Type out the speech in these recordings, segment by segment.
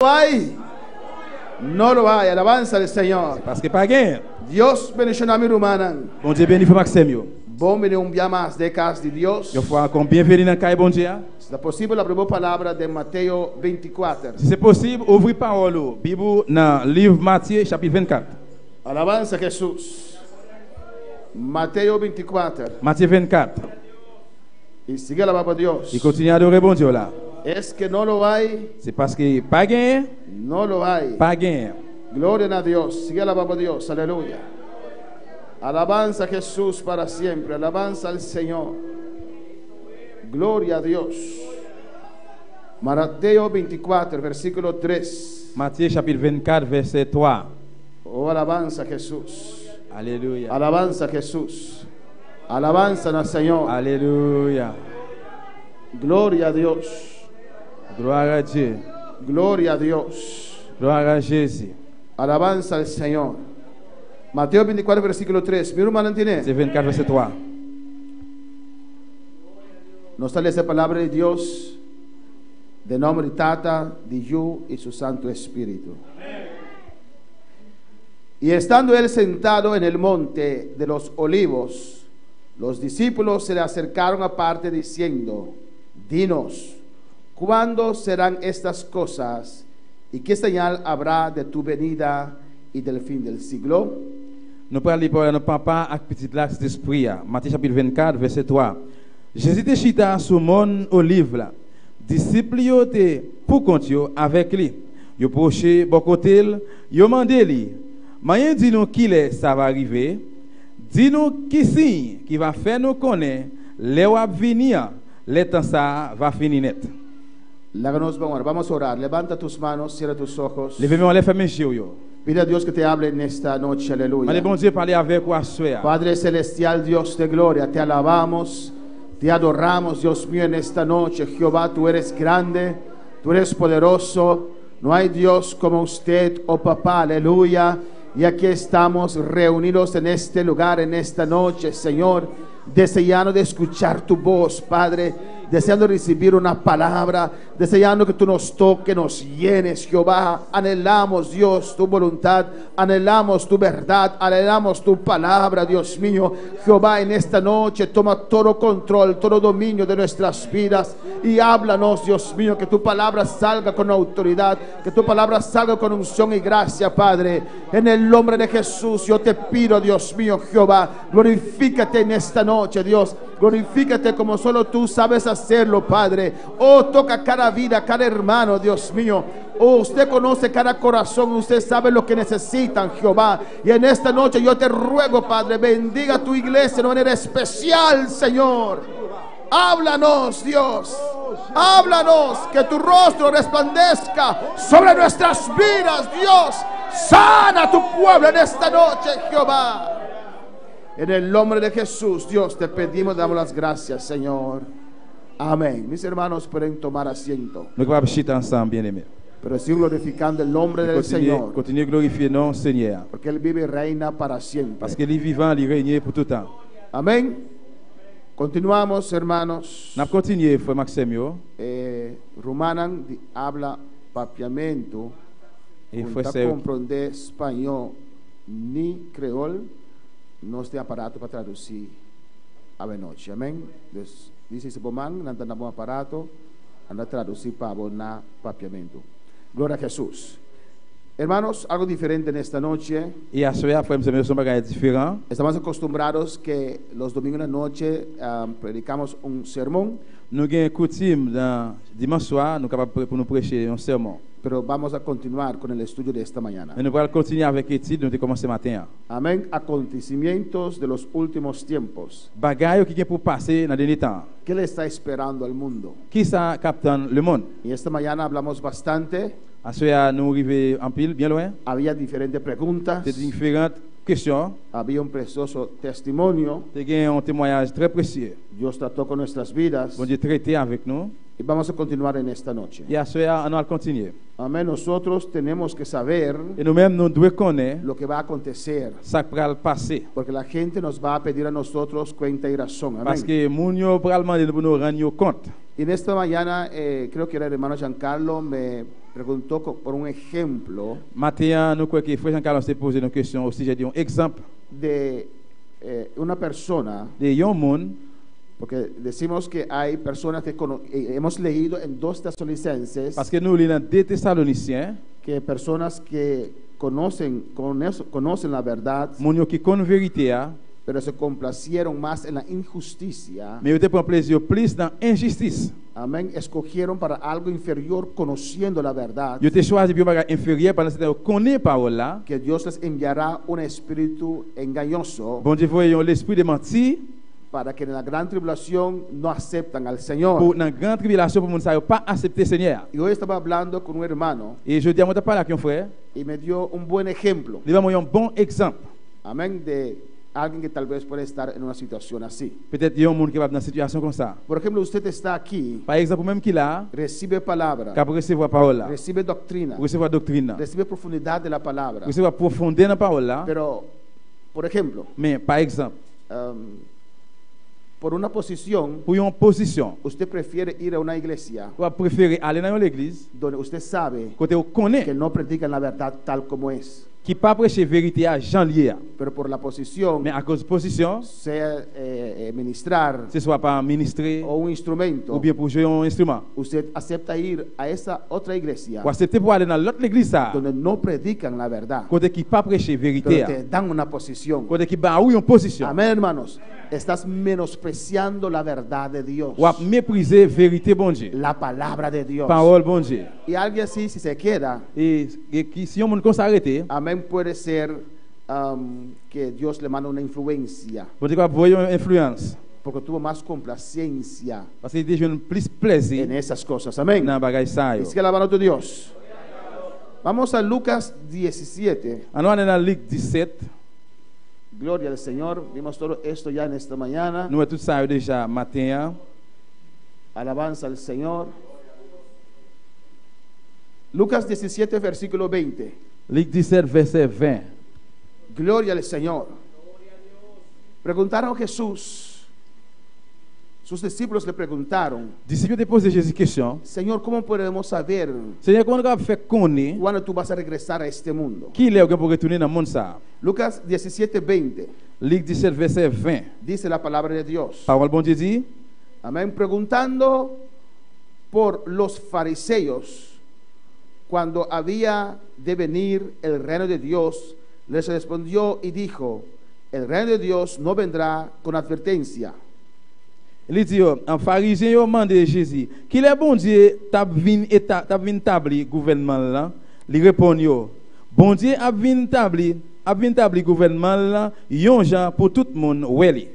hay. No lo hay. Alabanza al Señor. Parce que pas gain. Dios bendicionne mi rumanan. Bon Dieu bénit Maxime yo. Bom venir un día más de casa de Dios. Yo fois comme bienvenue dans caille bon Dieu. Si es posible, la primera palabra de Mateo 24. Si c'est possible, ouvrez parole Bible dans livre Matthieu chapitre 24. Alabanza a Jesús. Mateo 24. Matthieu 24. Y sigue alabando a Dios. Il continue à adorer bon Dieu là. Es que no lo hay. C'est parce que pas gain, No lo hay. pas gain. Gloria a Dios. Sigue alabando a Dios. Aleluya. Alabanza a Jesús para siempre. Alabanza al Señor. Gloria a Dios. Mateo 24, versículo 3. Matthieu chapitre 24 verset 3. Oh, alabanza a Jesús. Alléluia. Alabanza a Jesús. Alabanza al Señor. Alléluia. Gloria a Dios. Gloire à Dieu. Gloria a Dios. Gloire à Jésus. Alabanza al Señor. Mateo 24, versículo 3. Mi hermano tiene. C'est 24 verset 3. Nos sale esa palabra de Dios. De nombre de Tata, de Hijo y su Santo Espíritu. Y estando él sentado en el monte de los olivos, los discípulos se le acercaron aparte diciendo: Dinos, ¿cuándo serán estas cosas? ¿Y qué señal habrá de tu venida y del fin del siglo? Nous parlons de notre papa avec petit lac d'esprit. Matthieu chapitre 24 verset 3. Jésus te chita sur mon olive là. Disciples yo te pour compte yo avec lui. Yo proché bon côté, yo mandé lui. Mayen dit nous qui est ça va arriver. Dis nous qui signe qui va faire nous connaître les va venir, le temps ça va finir net. Vamos a orar. Levanta tus manos, cierra tus ojos. Levez-moi les femmes yo. Pide a Dios que te hable en esta noche, aleluya. Allez bon Dieu parler avec vous à soir. Padre celestial, Dios de gloria, te alabamos, te adoramos, Dios mío, en esta noche. Jehová, tú eres grande, tú eres poderoso, no hay Dios como usted, oh papá, aleluya. Y aquí estamos reunidos en este lugar, en esta noche, Señor, deseando de escuchar tu voz, Padre, deseando recibir una palabra, deseando que tú nos toques, nos llenes, Jehová. Anhelamos, Dios, tu voluntad, anhelamos tu verdad, anhelamos tu palabra, Dios mío. Jehová, en esta noche toma todo control, todo dominio de nuestras vidas y háblanos, Dios mío, que tu palabra salga con autoridad, que tu palabra salga con unción y gracia, Padre. En el nombre de Jesús yo te pido, Dios mío, Jehová, glorifícate en esta noche, Dios. Glorifícate como solo tú sabes hacerlo, Padre. Oh, toca cada vida, cada hermano, Dios mío. Oh, usted conoce cada corazón, usted sabe lo que necesitan, Jehová. Y en esta noche yo te ruego, Padre, bendiga tu iglesia de manera especial, Señor. Háblanos, Dios. Háblanos, que tu rostro resplandezca sobre nuestras vidas, Dios. Sana a tu pueblo en esta noche, Jehová. En el nombre de Jesús, Dios, te pedimos, damos las gracias, Señor. Amén. Mis hermanos pueden tomar asiento. Nous allons chiter ensemble, bien-aimés. Pero sigo glorificando el nombre del Señor. Continue à glorifier non Seigneur. Porque Él vive y reina para siempre. Parce qu'il est vivant, il règne pour tout temps. Amén. Continuamos, hermanos. Nous continuons, frère Maxime yo. Rumanan habla papiamento. Et Não frère está Sérgio. compreender espanhol ni creol. Nós tem aparato para traduzir a noite. Amém? Dice esse bomang, não tem bom aparato, anda traduzir para na papiamento. Glória a Jesús. Hermanos, algo diferente en esta noche. Et à soir, frère Maxime, son bagage différent. Estamos acostumbrados que los domingos en la noche predicamos un sermón, Nous avons coutume dans dimanche soir, nous sommes capables pour nous prêcher un sermon. pero vamos a continuar con el estudio de esta mañana. Et nous allons continuer avec l'étude nous avons commencé matin. Amén. Acontecimientos de los últimos tiempos. Bagaille qui est pour passer dans les derniers temps. ¿Qué le está esperando al mundo? Qui ça capte le monde? Y esta mañana hablamos bastante. À soir, nous arrivons en pile, bien loin. Había diferentes preguntas. C'est différentes questions. Había un precioso testimonio. C'est un témoignage très précieux. Dios trató con nuestras vidas. Bon Dieu traité avec nous. Y vamos a continuar en esta noche. Et à ce soir, on va continuer. Amén. Nosotros tenemos que saber Et nous-mêmes, nous devons connaître lo que va a acontecer, ça qui va passer. porque la gente nos va a pedir a nosotros cuenta y razón. Parce Amén. que moun yo pral demander pour nous rendre compte. Y en esta mañana, creo que era el hermano Giancarlo, me preguntó por un ejemplo Matin, nous croyons que frère Jean-Carl s'est posé une question au sujet d'un exemple de una persona, de yon moun, porque decimos que hay personas que hemos leído en 2 Tesalonicenses, parce que nous lisons dans 2 Thessaloniciens, que personas que conocen la verdad, moun yo qui connaît vérité a, pero se complacieron más en la injusticia. mais yo te prend plaisir plus dans injustice. Amén. Escogieron para algo inferior conociendo la verdad, Yo te choisi pour bagage inférieur pendant que tu connais parole là. que Dios les enviará un espíritu engañoso Bon Dieu voyons l'esprit de mentir para que en la gran tribulación no aceptan al Señor. pour dans grande tribulation pour moun sa yo pas accepter Seigneur. Y hoy estaba hablando con un hermano Et je dis à mon parler avec un frère, y me dio un buen ejemplo. il va me un bon exemple. Amén. De alguien que tal vez puede estar en una situación así. Peut-être il y a un monde qui va dans une situation comme ça. Por ejemplo, usted está aquí, Par exemple, même qui là, recibe palabra, qui recevoir parole là, recibe doctrina, recevoir doctrine là, recibe profundidad de la palabra. recevoir profondeur dans parole là. Pero, por ejemplo, Mais par exemple, por una posición, pour une position, usted prefiere ir a una iglesia vous préférez aller dans l'église donde usted sabe côté vous que connaît no predican la verdad tal como es. qui pas prêcher vérité à Jean lié. Pero por la posición, Mais à cause de position, sea ministrar ce soit par ministrer o un instrumento, ou bien pour jouer un instrument. usted acepta ir a esa otra iglesia Ou accepter pour aller dans l'autre église ça, donde no predican la verdad, côté qui pas prêcher vérité, pero te dan una posición. côté qui ba oui une position. Amén, hermanos. Estás menospreciando la verdad de Dios, Ou à mépriser vérité bon Dieu. la palabra de Dios. Parole bon Dieu. Y alguien así, si se queda, Et qui si on monde s'arrêter, amén, puede ser que Dios le manda una influencia, bon Dieu va voyer une influence porque tuvo más complacencia parce qu'il déjà plus plaisir en esas cosas. Amén. dans bagay ça yo. Es que alabado tu Dios. Vamos a Lucas 17. On est dans Luc 17, Gloria al Señor. Vimos todo esto ya en esta mañana. nous tout ça yo déjà matin. Alabanza al Señor. Lucas 17, versículo 20. Luc 17 verset 20. Gloria al Señor. Preguntaron a Jesús. Sus discípulos le preguntaron: Disciples te posé Jésus question. Señor, ¿cómo podemos saber Seigneur, comment on va faire connaître cuándo tú vas a regresar a este mundo? qui est pour retourner dans le monde ça? Lucas 17, 20. Luc 17 verset 20. Dice la palabra de Dios. Parole bon Dieu dit, Amén. Preguntando por los fariseos cuando había de venir el reino de Dios, les respondió y dijo: el reino de Dios no vendrá con advertencia. il dit en pharisien yo demandé Jésus, qui est bon Dieu t'a vinn établi gouvernement là? Il répond yo, bon Dieu a vinn établi gouvernement là, yon gens pour tout le monde weli.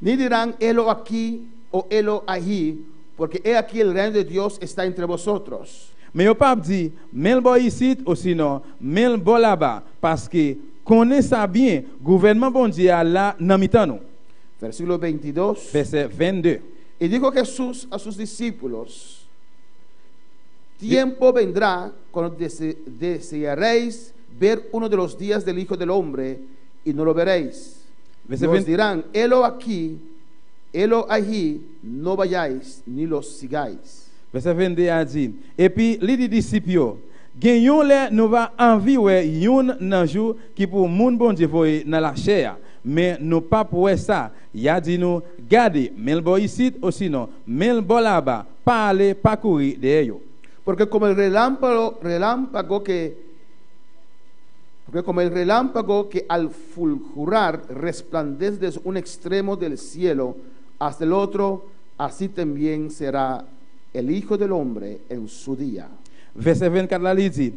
Ni dirán helo aquí o helo allí, porque he aquí el reino de Dios está entre vosotros. Mais yo pas dit mel bo ici ou sinon mel bo là-bas parce que connaît ça bien, gouvernement bon Dieu a là dans mitan nous. Versículo 22. Verset 22. Y dijo Jesús a sus discípulos: tiempo vendrá cuando desearéis ver uno de los días del Hijo del Hombre y no lo veréis. Verset Os 20. dirán: helo aquí, helo allí, no vayáis ni los sigáis. Verset 22 a dit, et puis les disciples yo, gen yon le nous va envie ouais yon nan jour qui pour moun bon Dieu voye dans la chair, mais nous pas pour ça. Il a dit nous garder mel bo ici ou sinon mel bo là-bas, pas aller pas courir derrière yo. Porque como el relámpago que al fulgurar resplandece desde un extremo del cielo hasta el otro, así también será el Hijo del Hombre en su día. Verset 24 là il dit,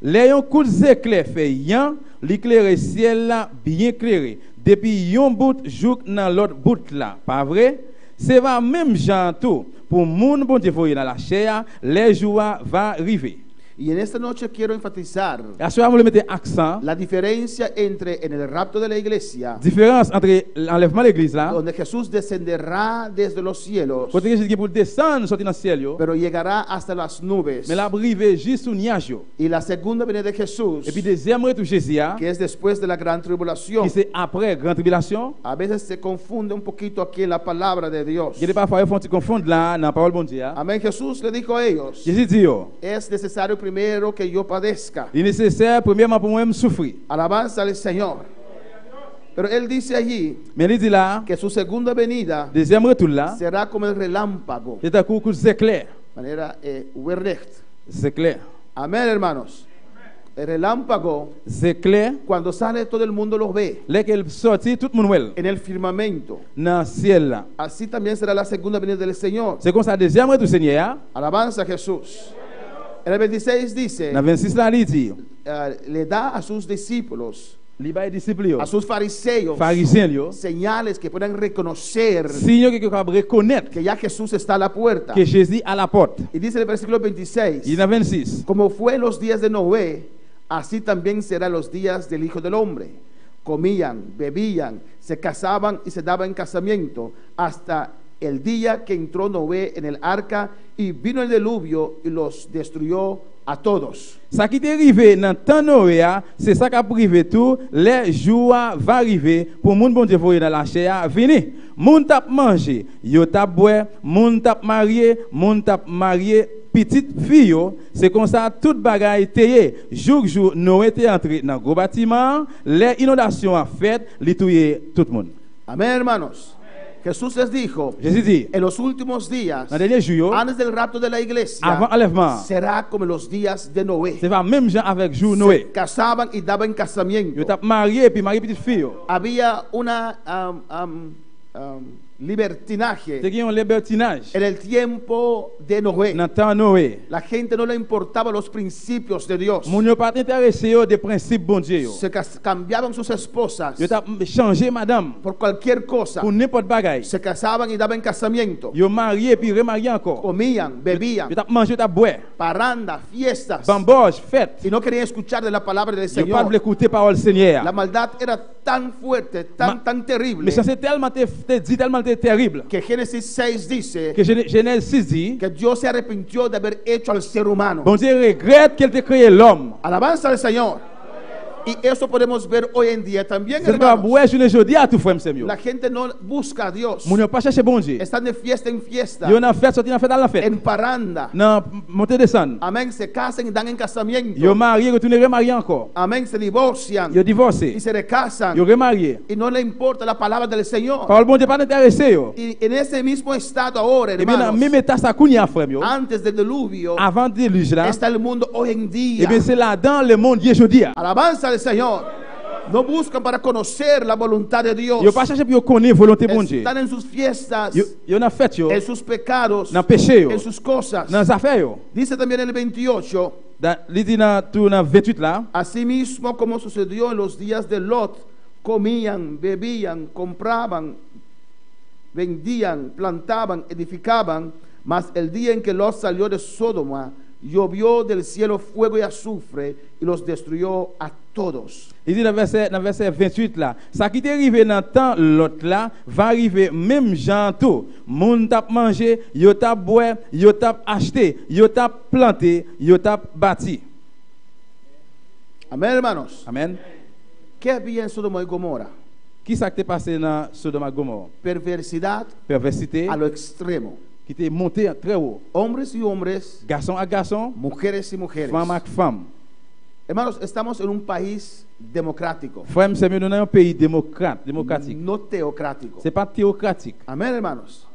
les yon coup d'éclair fait yan, l'éclairer ciel là bien éclairé. Depuis yon bout jouk dans l'autre bout là, pas vrai? C'est va même gens tout pour moun bon Dieu voyer dans la chair, les jours va arriver. Y en esta noche quiero enfatizar À ce moment, vous mettez accent, la diferencia entre en el rapto de la iglesia, différence entre l'enlèvement de l'église là, donde Jesús descenderá desde los cielos, côté Jésus qui pour descendre, sortir dans le ciel, yo, pero llegará hasta las nubes. mais là, arrivé juste sous nuage, yo. Y la segunda venida de Jesús, Et puis deuxième retour Jésus, que es después de la gran tribulación. qui c'est après grande tribulation. A veces se confunde un poquito aquí en la palabra de Dios. Il y a parfois ils font confondre là dans la parole de Dieu. Amén. Jesús le dijo a ellos, Jésus dit, yo, es necesario primero que yo padezca. il est nécessaire premièrement pour moi me souffrir. Alabanza al Señor. Pero él dice allí Mais il dit là, que su segunda venida deuxième retour là, será como el relámpago. c'est un coup c'est clair. Manera Uberrecht. C'est clair. Amén, hermanos. El relámpago, C'est clair. cuando sale todo el mundo lo ve Là qu'elle sortit, tout le monde voit en el firmamento. dans le ciel là. Así también será la segunda venida del Señor. C'est comme ça deuxième retour Seigneur. Alabanza a Jesús. En el 26 dice, Dans 26 là, il dit, le da a sus discípulos, il va disciples, a sus fariseos, pharisiens, yo, señales que puedan reconocer signe que capable reconnaître que ya Jesús está a la puerta. que Jésus à la porte. Y dice en el versículo 26, Il est dans 26. como fue en los días de Noé, así también serán los días del Hijo del Hombre. Comían, bebían, se casaban y se daban en casamiento hasta el día que entró Noé en el arca y vino el diluvio y los destruyó a todos. Ça qui est arrivé dans le temps Noé, c'est ça qui a privé tout. Les jours va arriver pour moun bon Dieu voyer dans la chair. Venez, moun tap manger, yo tap boire, moun tap marié, petite fille, yo. C'est comme ça toute bagaille teye. Jour Noé était entré dans gros bâtiment, les inondations a fait, li touye tout le monde. Amén, hermanos. Jesús les dijo, Jésus dit, en los últimos días, dans le dernier jour, antes del rapto de la iglesia, avant enlèvement, será como en los días de Noé. c'est pas même gens avec jour Se Noé. casaban y daban Yo casamiento. tap marié puis marié petite fille. Yo. Había una libertinaje C'est qui un libertinage. en el tiempo de Noé. Dans le temps Noé. La gente no le importaba los principios de Dios. Moun yo pas intéressé yo des principes bon Dieu yo. Se cambiaban sus esposas Yo t'a changé madame por cualquier cosa. pour n'importe bagaille. Se casaban y daban casamiento. Yo marié puis remarié encore. Comían, bebían, Yo t'a mangé, t'a boire. parranda, fiestas. Bamboche, fête. Y no querían escuchar de la palabra del Yo pas Señor. voulu écouter parole Seigneur. La maldad era tan fuerte, tan terrible, Mais ça c'est tellement te dit tellement terrible que Génesis 6 dice que Genèse 6 dit que Dios se arrepintió de haber hecho al ser humano. bon Dieu regrette qu'il ait créé l'homme. Alabanza al Señor. Y eso podemos ver hoy en día también, C'est pas hermanos. boire je ne dis à tout frère m'sem yo. La gente no busca a Dios. Moun yo pas chercher bon Dieu. Están de fiesta en fiesta, Yo nan fête sorti nan fête à la fête. en parranda. Nan monter descendre. Amén. Se casan y dan en casamiento. Yo marié, retourner remarié encore. Amén. Se divorcian Yo divorcé. y se recasan. Yo remarié. Y no le importa la palabra del Señor. Parole bon Dieu pas intéressé yo. Y en ese mismo estado ahora, Et bien dans hermanos, même état ça kounya frère yo. antes del diluvio, Avant le déluge là. está el mundo hoy en Et día. bien c'est là dans le monde Dieu aujourd'hui. Alabanza al Señor. No buscan para conocer la voluntad de Dios. Yo pas chercher pour connaître volonté bon Dieu. Están en sus fiestas, Yo nan fête yo. en sus pecados, Nan péché yo. en sus cosas. Dans affaires yo. Dice también en el 28, Il dit dans tout dans 28 là. asimismo como sucedió en los días de Lot, comían, bebían, compraban, vendían, plantaban, edificaban, mas el día en que Lot salió de Sodoma, llovió del cielo fuego y azufre y los destruyó a todos. Il dit dans verset 28 là, ça qui est arrivé dans le temps l'autre là, va arriver même gens tout. Moun tap manger, yo tap boire, yo tap acheter, yo tap planter, yo tap bâti. Amén, hermanos. Amen. ¿Qué había en Sodoma y Gomorra? Qui ça qui est passé dans Sodome et Gomorrhe? Perversidad Perversité a lo extremo. qui était montée très haut. Hombres y hombres, Garçon à garçon, mujeres y mujeres. femme à femme. Hermanos, estamos en un país democrático, Frère, c'est mieux dans un pays démocratique. no teocrático. C'est pas théocratique. Amén, hermanos.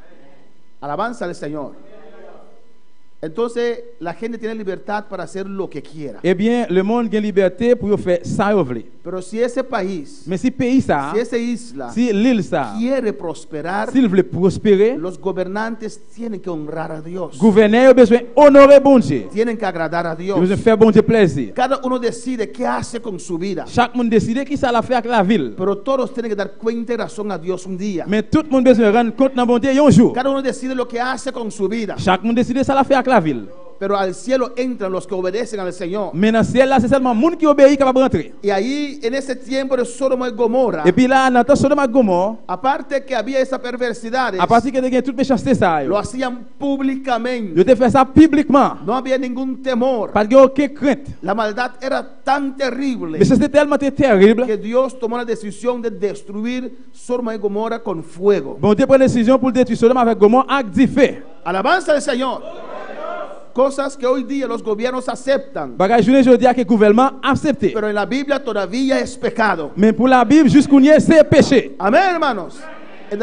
Alabanza al Señor. Entonces, la gente tiene libertad para hacer lo que quiera. Eh bien, le monde a liberté pour faire ça yo vle. Pero si ese país, Mais si pays ça, si esa isla si l'île ça, quiere prosperar, s'il veut prospérer, los gobernantes tienen que honrar a Dios. gouverneur a besoin honorer bon Dieu. Tienen que agradar a Il a Dios. besoin faire bon Dieu plaisir. Cada uno decide qué hace con su vida. Chaque monde décide qui ça la fait avec la ville. Pero todos tienen que dar cuenta y razón a Dios un día. Mais tout le monde besoin rendre compte dans bon Dieu un jour. Cada uno decide lo que hace con su vida. Chaque monde décide ça la fait avec la ville. Pero al cielo entran los que obedecen al Señor. Mais dans le ciel là, c'est seulement monde qui obéit capable rentrer. Y ahí, en ese tiempo de Sodoma y Gomorra, Et puis là, dans le temps Sodome et Gomorrhe, aparte que había esa perversidad, à partir que de toute méchanceté ça, lo hacían públicamente. yo te fait ça publiquement. No había ningún temor. Pas de aucune crainte. La maldad era tan terrible Mais c'était tellement terrible. que Dios tomó la decisión de destruir Sodoma y Gomorra con fuego. Bon Dieu prend la décision pour détruire Sodome avec Gomorrhe avec du feu. Alabanza al Señor. Cosas que hoy día los gobiernos aceptan, Bagay journée aujourd'hui que le gouvernement accepté. pero en la Biblia todavía es pecado. Mais pour la Bible jusqu'au nier c'est péché. Amén, hermanos. El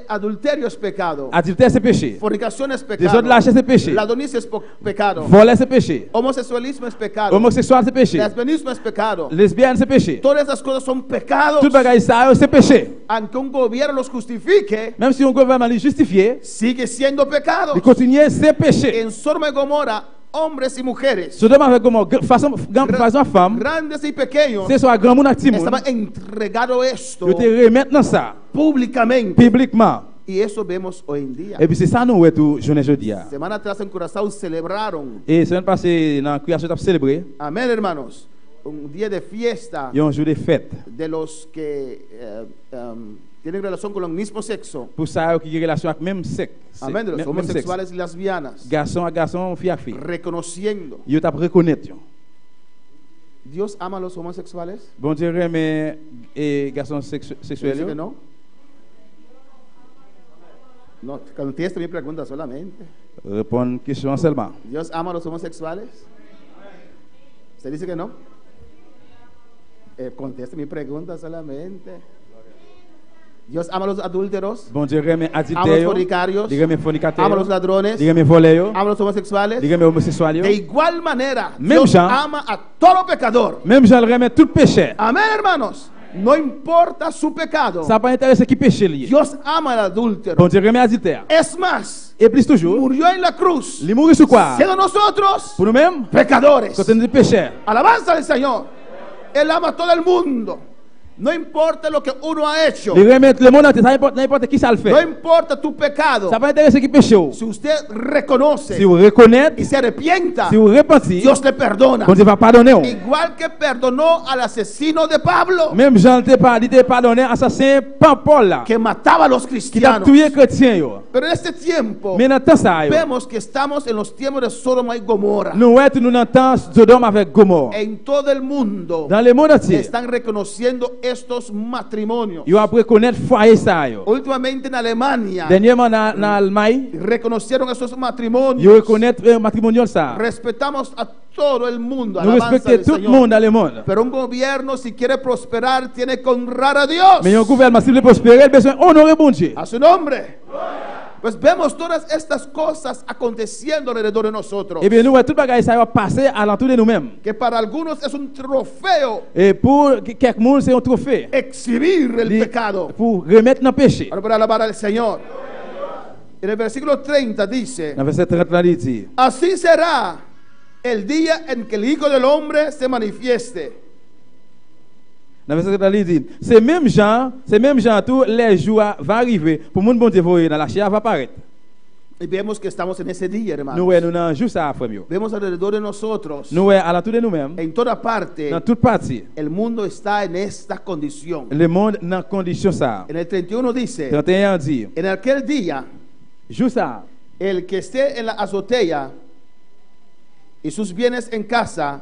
adulterio es pecado. Adultère c'est péché. Fornicación es pecado. Desordre de la chair c'est péché. Ladonicia es pecado. Voler c'est péché. Homosexualismo es pecado. Homosexuel c'est péché. Lesbianismo es pecado. Lesbienne c'est péché. Todas esas cosas son pecados. Tout bagay ça c'est péché. Aunque un gobierno los justifique, Même si un gouvernement est justifié, sigue siendo pecado. il continue c'est péché. En Sodoma y Gomorra, hombres y mujeres, Sodome avec Gomorrhe façon femme, grandes y pequeños, c'est soit grand monde ak ti moun. estaban entregado esto Yo te remettre dans ça públicamente. publiquement. Y eso vemos hoy en día. Et puis c'est ça nous ouais tout journée aujourd'hui. Semana atrás en Curazao celebraron, Et semaine passée dans création t'a célébrer, amén, hermanos, un día de fiesta il y a un jour de fête. de los que tienen relación con el mismo sexo. Pour ça qui a relation avec même sexe. Amén, de los Même sexe. homosexuales y lesbianas. Garçon à garçon, fille à fille. Reconociendo. Yo t'a reconnaître. Dios ama a los homosexuales. Bon Dieu remet et garçon Dice que sexuel. no. No, conteste mi pregunta solamente. Répondre question seulement. ¿Dios ama a los homosexuales? ¿Usted dice que no? Conteste mi pregunta solamente. ¿Dios ama a los adúlteros? Bon Dieu remet Ama a los adultère. fornicarios. Il remet fornicateur. Ama a los ladrones. Il remet voleur. Ama a los homosexuales. Il remet homosexuel. De igual manera, Même Dios Jean. ama a todo pecador. Même Jean le remet tout péché. Amén, hermanos. No importa su pecado. Ça pas intéressé qui péché lié. Dios ama al adúltero. Bon Dieu remet adultère. Es más, Et plus toujours, murió en la cruz, il mourit sur quoi? siendo nosotros Pour nous-mêmes, pecadores. quand on est péché. Alabanza al Señor. Él ama a todo el mundo. No importa lo que uno ha hecho. Il remet le monde entier, ça n'importe qui ça le fait. No importa tu pecado. Ça pas intéressé qui péché. Si usted reconoce Si vous reconnaissez, y se arrepienta, si vous repentez, Dios le perdona. bon Dieu va pardonner. Igual que perdonó al asesino de Pablo, Même Jean te pardonné assassin Paul là, que mataba a los qui t'a cristianos. tué chrétien yo. Pero en este tiempo Mais dans temps ça yo, vemos que estamos en los tiempos de Sodoma y Gomorra. nous ouais nous entend Sodome avec Gomorrhe. En todo el mundo Dans le monde entier, están reconociendo estos matrimonios. yo après connaître foyer ça yo. Últimamente en Alemania Dernièrement dans Allemagne, reconocieron estos matrimonios. yo reconnaître matrimonial ça. Respetamos a todo el mundo. Nous Alabanza respectons del tout le Señor. monde dans le monde. Pero un gobierno, si quiere prosperar, tiene que honrar a Dios. Mais un gouvernement s'il veut prospérer, il a besoin honorer bon Dieu. A su nombre. Pues vemos todas estas cosas aconteciendo alrededor de nosotros. Et bien nous tout bagage ça va passer à l'entour de nous-mêmes. Que para algunos es un trofeo Et pour quelques monde c'est un trophée. exhibir el pecado. Pour remettre dans le péché. Ahora para alabar al Señor. En el versículo 30 dice: Dans verset 30 là il dit, así será el día en que el Hijo del Hombre se manifieste. dans verset 30 il dit, c'est même gens tous les jours va arriver pour monde bon Dieu voyer dans la chair va apparaître. Y vemos que estamos en ese día, hermanos. Nous ouais nous dans juste ça frère. Vemos alrededor de nosotros, Nous ouais à l'entour de nous-mêmes, en toda parte, dans toute partie, el mundo está en esta condición. le monde dans condition ça. En el 31 dice: 31 dit, en aquel día, juste ça, el que esté en la azotea y sus bienes en casa,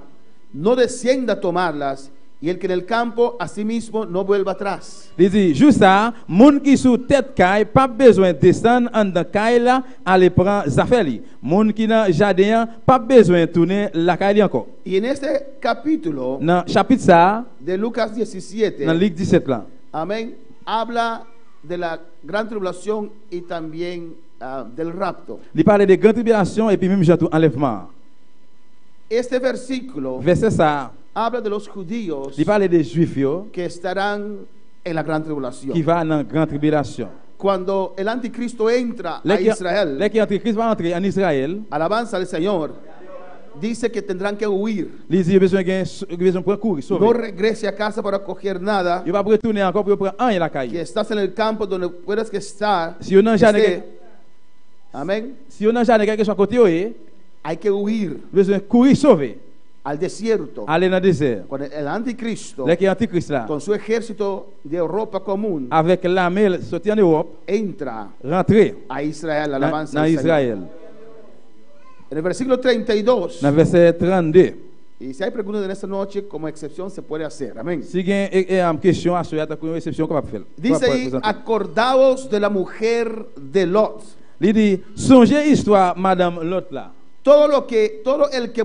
no descienda a tomarlas, y el que en el campo asimismo no vuelva atrás. il dit juste ça, monde qui sous tête caille pas besoin descendre en dans caille là aller prendre affaire li. Monde qui dans jardin pas besoin tourner la caille encore. Y en este capítulo Dans chapitre ça, de Lucas 17, dans Luc 17 là, amén, habla de la gran tribulación y también del rapto. il parle de grande tribulation et puis même tout enlèvement. Este versículo Verset ça, habla de los judíos il parle des juifs yo, que estarán en la gran tribulación. qui va dans grande tribulation. Cuando el anticristo entra a Les Israel, qui Antichrist va entrer en Israël, alabanza al Señor, dice que tendrán que huir. il dit besoin pour courir, No sauver. regrese a casa para coger nada. Il va retourner encore pour prendre un la Que caille. estás en el campo donde puedas que estar. Si on n'a jamais Amén. si on n'a jamais quelque chose à côté, Hay que huir besoin courir sauver, al desierto. aller dans le désert. Con el anticristo, Là qui est antichrist là, con su ejército de Europa común, avec l'armée sortie en Europe, entra rentrer a Israel, dans alabanza al Señor. Israël. En el versículo 32, Dans verset 32. y si hay preguntas en esta noche, como excepción se puede hacer. Amén. Si il y a une question à ce une réception capable faire. Dice ahí, acordaos de la mujer de Lot. Il dit songez histoire madame Lot là. Todo el que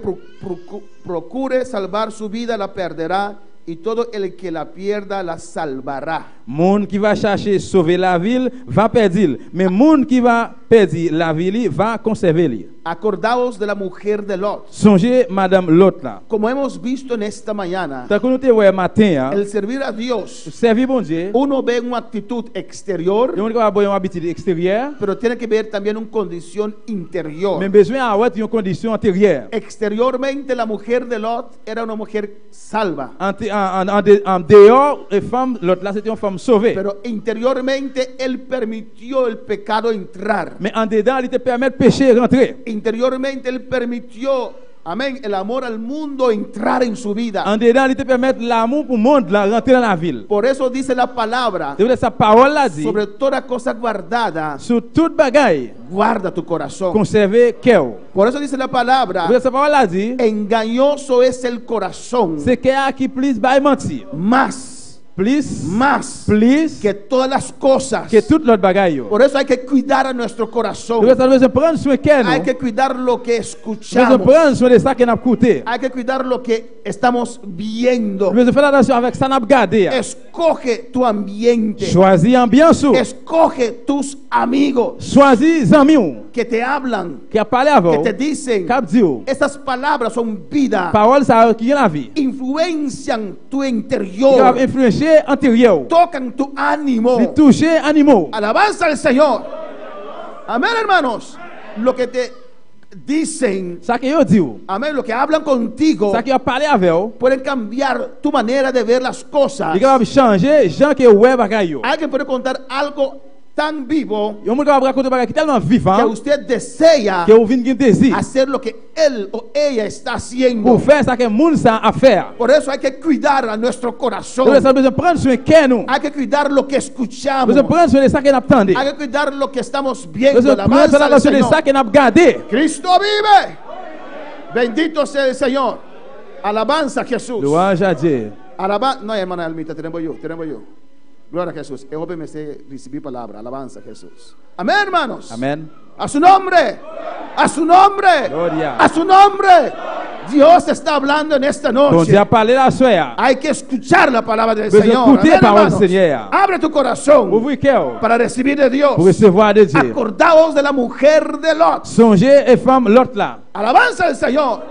procure salvar su vida la perderá, y todo el que la pierda la salvará. Monde qui va chercher sauver la ville va perdre, mais monde qui va perdre la ville va conserver. Acordaos de la mujer de Lot. Songez madame Lot là. Como hemos visto en esta mañana, Tant que nous te voyons matin, el servir a Dios, servir bon Dieu, uno ve una actitud exterior, on va avoir une habitude extérieure, pero tiene que ver también una condición interior. mais besoin avoir une condition intérieure. Exteriormente la mujer de Lot era una mujer salva, En dehors, les femmes, l'autre là c'était une femme sauvée. pero interiormente él permitió el pecado entrar. Mais en dedans, il te permet de pécher rentrer. Interiormente él permitió, amén, el amor al mundo entrar en su vida. En dedans, il te permet l'amour pour le monde là, rentrer dans la ville. Por eso dice la palabra, C'est sa parole là dit, sobre toda cosa guardada, sur toute bagaille, guarda tu corazón. conserver cœur. Por eso dice la palabra, Sa parole là dit, engañoso es el corazón c'est cœur qui plus va mentir. más Plus que todas las cosas. que toute l'autre bagaille. yo. Por eso hay que cuidar a nuestro corazón. Nous devons prendre soin de cœur. Hay que cuidar lo que Nous devons escuchamos. prendre soin de ça qu'on a écouté. Hay que cuidar lo que estamos viendo. Nous devons faire attention avec ça qu'on a regardé. Escoge tu ambiente. Choisis ambiance. Escoge tus amigos Choisis amis que te hablan, qui a parlé que avant. te dicen. Cap dit. Esas palabras son vida. Parole ça qui est la vie. Influencian tu Qui va interior. influencer intérieur. Tocan tu ánimo. De toucher animaux. Alabanza al Señor. Amén, hermanos. Lo que te dicen, Ça que yo dit. amén, lo que hablan contigo, Ça qui a parlé avec. pueden cambiar tu manera de ver las cosas. Il va changer gens qui ouais bagaille. Alguien puede contar algo tan vivo Yo monde va raconter bagaille qui tellement que vivant usted desea que vous venez désir hacer lo que él o ella está haciendo. pour faire ça que monde ça à faire. Por eso hay que cuidar a nuestro Nous corazón. devons besoin prendre soin de nous. Hay que cuidar lo que Nous escuchamos. devons prendre soin de ça qu'on attendait. Hay que cuidar lo que estamos Nous viendo. devons prendre Alabanza al soin de Señor. ça qu'on a regardé. Cristo vive. Bendito sea el Señor. Alabanza a Jesús. Louange à Dieu. No, hermana Almita, tenemos yo. Gloria a Jesús. Me sé recibir palabra. Alabanza a Jesús. Amén, hermanos. Amen. A su nombre. A su nombre. Gloria. A su nombre. Dios está hablando en esta Bon noche. Dieu a parlé la soya. Hay que escuchar la palabra del Pero Señor. escuche Amén, la palabra hermanos. del Señor. Abre tu corazón Ouvre cœur para recibir de Dios. pour recevoir de Dieu. Acordaos de la mujer de Lot. Songez et femme l'autre là. Alabanza al Señor.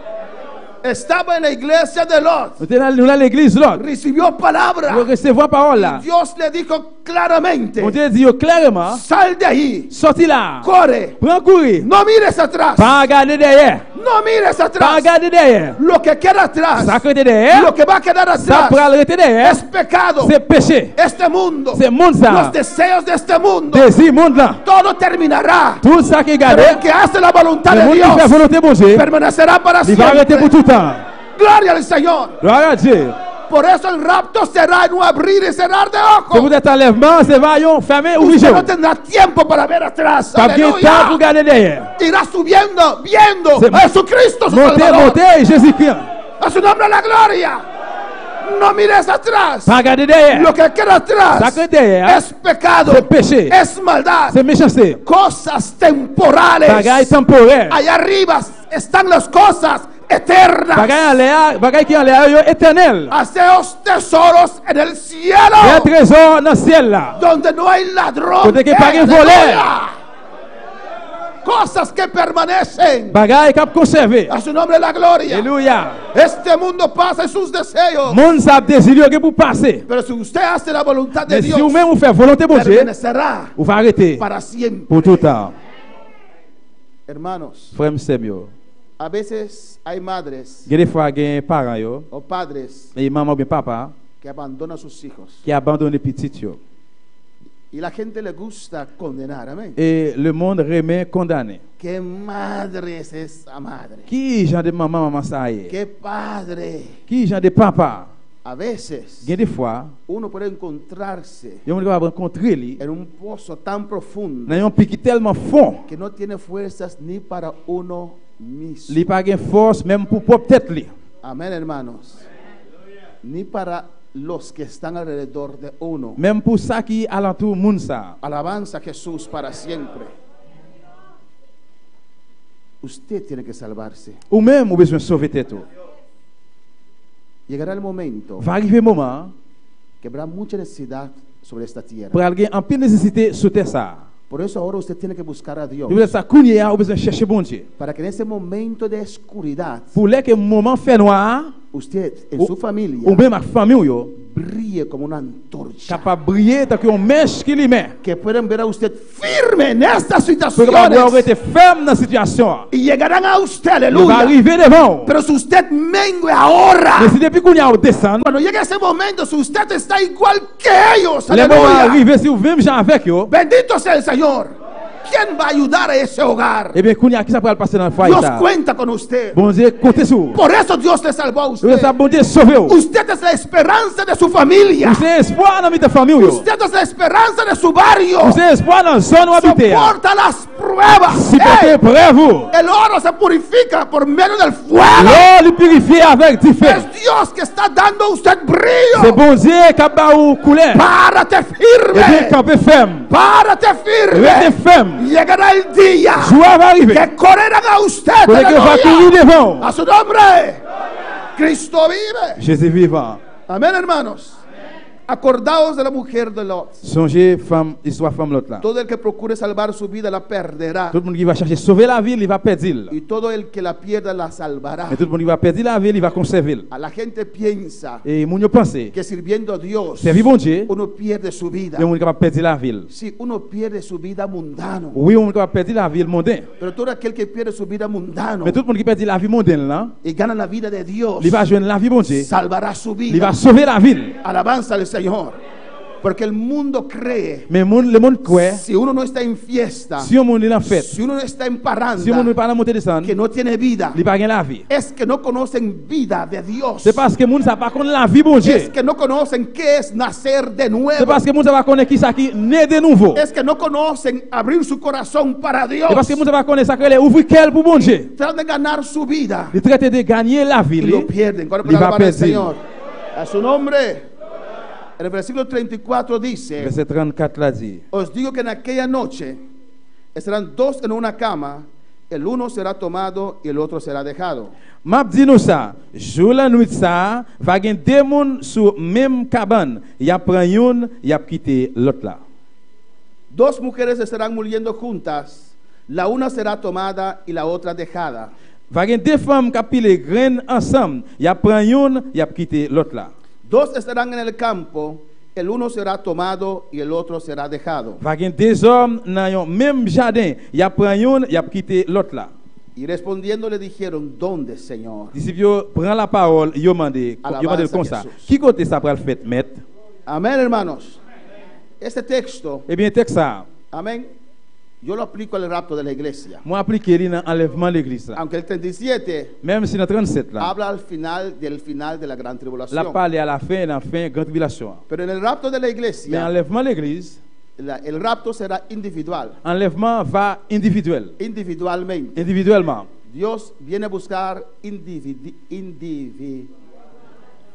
Estaba en la iglesia de Lot. Nous sommes dans l'église l'autre. Recibió palabra. Nous recevons parole là. Dios le dijo claramente: Mon Dieu dit clairement, sal de ahí, sorti là. corre, Prends courir. no mires atrás, Pas regarder derrière. no mires Pas atrás. regarder derrière. Lo que queda atrás, Ça que derrière. lo que va a quedar Ça atrás, prend rester derrière. es pecado. C'est péché. Este mundo, C'est monde ça. los deseos de este mundo, Désir monde là. todo terminará. Tout ça qui est Pero gardé. el que hace la voluntad Le de monde qui fait Dios volonté de Dieu. permanecerá para Il va arrêter pour siempre. tout temps. Gloria al Señor. Gloire à Dieu. Por eso el rapto será en un abrir y cerrar de Que vous ojos. êtes enlèvement, c'est vaillant, fermé ou Usted ouvert. no tendrá tiempo para ver atrás. Pas bien temps pour Aleluya. regarder derrière. Irá subiendo, viendo C'est- a Jesucristo su Montez, Salvador. montez, Jésus-Christ. A su nombre la gloria. No mires atrás. Pas regarder derrière. Lo que queda atrás Ça que derrière, es pecado, c'est péché. es maldad, c'est méchanceté. cosas temporales. Bagaille temporaire. Allá arriba están las cosas eternas. Bagaille en l'air, bagaille qui en l'air, yo, éternel. Haceos tesoros en el Il y a un cielo, trésor dans le ciel là. donde no hay ladrón. Donde que pague Aleluya. voler. Cosas que permanecen. Bagaille qui a conservé. A su nombre la gloria. Alléluia. Este mundo pasa en sus deseos. Monde ça désir que pour passer. Pero si usted hace la voluntad de Mais si Dios, vous-même vous faites volonté de Dieu, permanecerá vous va arrêter para siempre. pour tout temps. Hermanos, Frère Semio. a veces hay madres Il y a des fois des parents yo, o padres et maman ou bien papa que abandonan a sus hijos. qui abandonnent les petits yo. Y la gente le gusta condenar, amén. Et le monde remet condamné. ¿Qué madre es esa madre? Qui genre de maman, maman ça y est? ¿Qué padre? Qui genre de papa? A veces Il y a des fois, uno puede encontrarse il y a va rencontrer lui en un pozo tan profundo dans un pic tellement fond, que no tiene fuerzas ni para uno mismo. il pas gain force même pour propre tête lui. Amén, hermanos. Ni para los que están alrededor de uno. Même pour ça qui alentour moun ça. Alabanza a Jesús para siempre. Usted tiene que salvarse. Ou même ou besoin sauver tête. Llegará el momento Va arriver un moment que habrá mucha necesidad sobre esta tierra. pour aller en pile nécessité sur terre ça. Por eso ahora usted tiene que buscar a Dios. Je veux dire ça kounya ou besoin chercher bon Dieu. Para que en ese momento de oscuridad, Pour les que moment fait noir usted en ou su familia ou même ma famille yo brille como una antorcha. capable briller tant que on mèche qui lui met. Que pueden ver a usted firme en estas Pour capable avoir situaciones. été ferme dans la situation. Y llegarán a usted, Il va aleluya. arriver devant. Pero si usted mengue ahora, Mais si depuis qu'on y a descendre, cuando llegue ese momento, si usted está igual que ellos, les moments aleluya. arrivés si vous même gens avec yo, Bendito sea el Señor. ¿Quién va a ayudar a ese hogar? eh bien qu'on y a qui ça peut passer dans le foyer Dios ça. cuenta con usted. Bon Dieu comptez sur. Por eso Dios le salvó a Je veux ça usted. bon Dieu sauver vous. Usted es la esperanza de su familia. Vous avez espoir dans votre famille yo. Usted es la esperanza de su barrio. Vous avez espoir dans la zone où habitez. Soporta las pruebas. Si Hey, vous prêt vous. el oro se purifica por medio del fuego. L'eau le purifier avec du feu. Es Dios que está dando a usted C'est brillo. bon Dieu qui a ba ou couler. Párate Et bien firme. camper ferme. Párate Restez firme. ferme. Llegará el día Joie va arriver. que correrán a usted. Pour que va courir Aleluya. devant. A su nombre. Cristo vive. Jésus vivant. Amén, hermanos. Acordaos de la mujer de Lot. Songez femme, histoire femme l'autre là. Todo el que procure salvar su vida la perderá. Tout le monde qui va chercher sauver la ville, il va perdre. Y todo el que la pierda la salvará. Mais tout le monde qui va perdre la ville, il va conserver. A la gente piensa Et moun yo pense, que sirviendo a Dios servir bon Dieu, uno pierde su vida. il y a moun qui va perdre la ville. Sí, uno pierde su vida mundano. Oui, on va perdre la ville mondaine. Pero todo aquel que pierde su vida mundano Mais tout le monde qui perd la vie mondaine là, y gana la vida de Dios, il va joindre la vie bon Dieu. salvará su Il vida. va sauver la ville. Alabanza al Señor. Porque el mundo cree, Mais le monde croit, si uno no está en fiesta, si on monde est en fête, si uno no está en si on parranda, monde pas dans monter descendre, que no tiene vida, il va gagner la vie. es que no conocen vida de Dios. C'est parce que monde ça pas connaître la vie bon Es Dieu. que no conocen qué es nacer de C'est nuevo. parce que monde ça pas connaître qui ça qui né de nouveau. Es que no conocen abrir su corazón para Dios. C'est parce que monde ça pas connaître ça que les ouvrir quel pour bon Dieu. Tratan de ganar su vida Il traite de gagner la vie. y lo pierden. ¿Cuál Il va alabar al perdre. Señor? A su nombre. En el versículo 34 dice: Verset 34 là dit. Os digo que en aquella noche estarán dos en una cama, el uno será tomado y el otro será dejado. M'a dit nous ça, jour la nuit ça, va gen deux moun sur même cabane, y a prend une, y a quitté l'autre là. Dos mujeres estarán muriendo juntas, la una será tomada y la otra dejada. Va gen deux femmes qui pile graines ensemble, y a prend une, y a quitté l'autre là. Dos estarán en el campo, el uno será tomado y el otro será dejado. Va gen deux hommes dans un même jardin, y a prend une, y a quitté l'autre là. Y respondiendo le dijeron: ¿Dónde, Señor? Disciples yo prend la parole, yo mandé Alabanza comme a ça. Jesús. Qui côté ça pral fait maître? Amén, hermanos. Este texto, Eh bien texte ça, amén, yo lo aplico al rapto de la iglesia. moi appliqué li dans enlèvement de l'église là. Aunque el 37 Même si dans 37 là, habla al final de la gran la tribulación. parle à la fin grande tribulation. Pero en el rapto de la Mais iglesia, enlèvement de l'église, el rapto será individual, enlèvement va individuel, individualmente. individuellement. Dios viene a buscar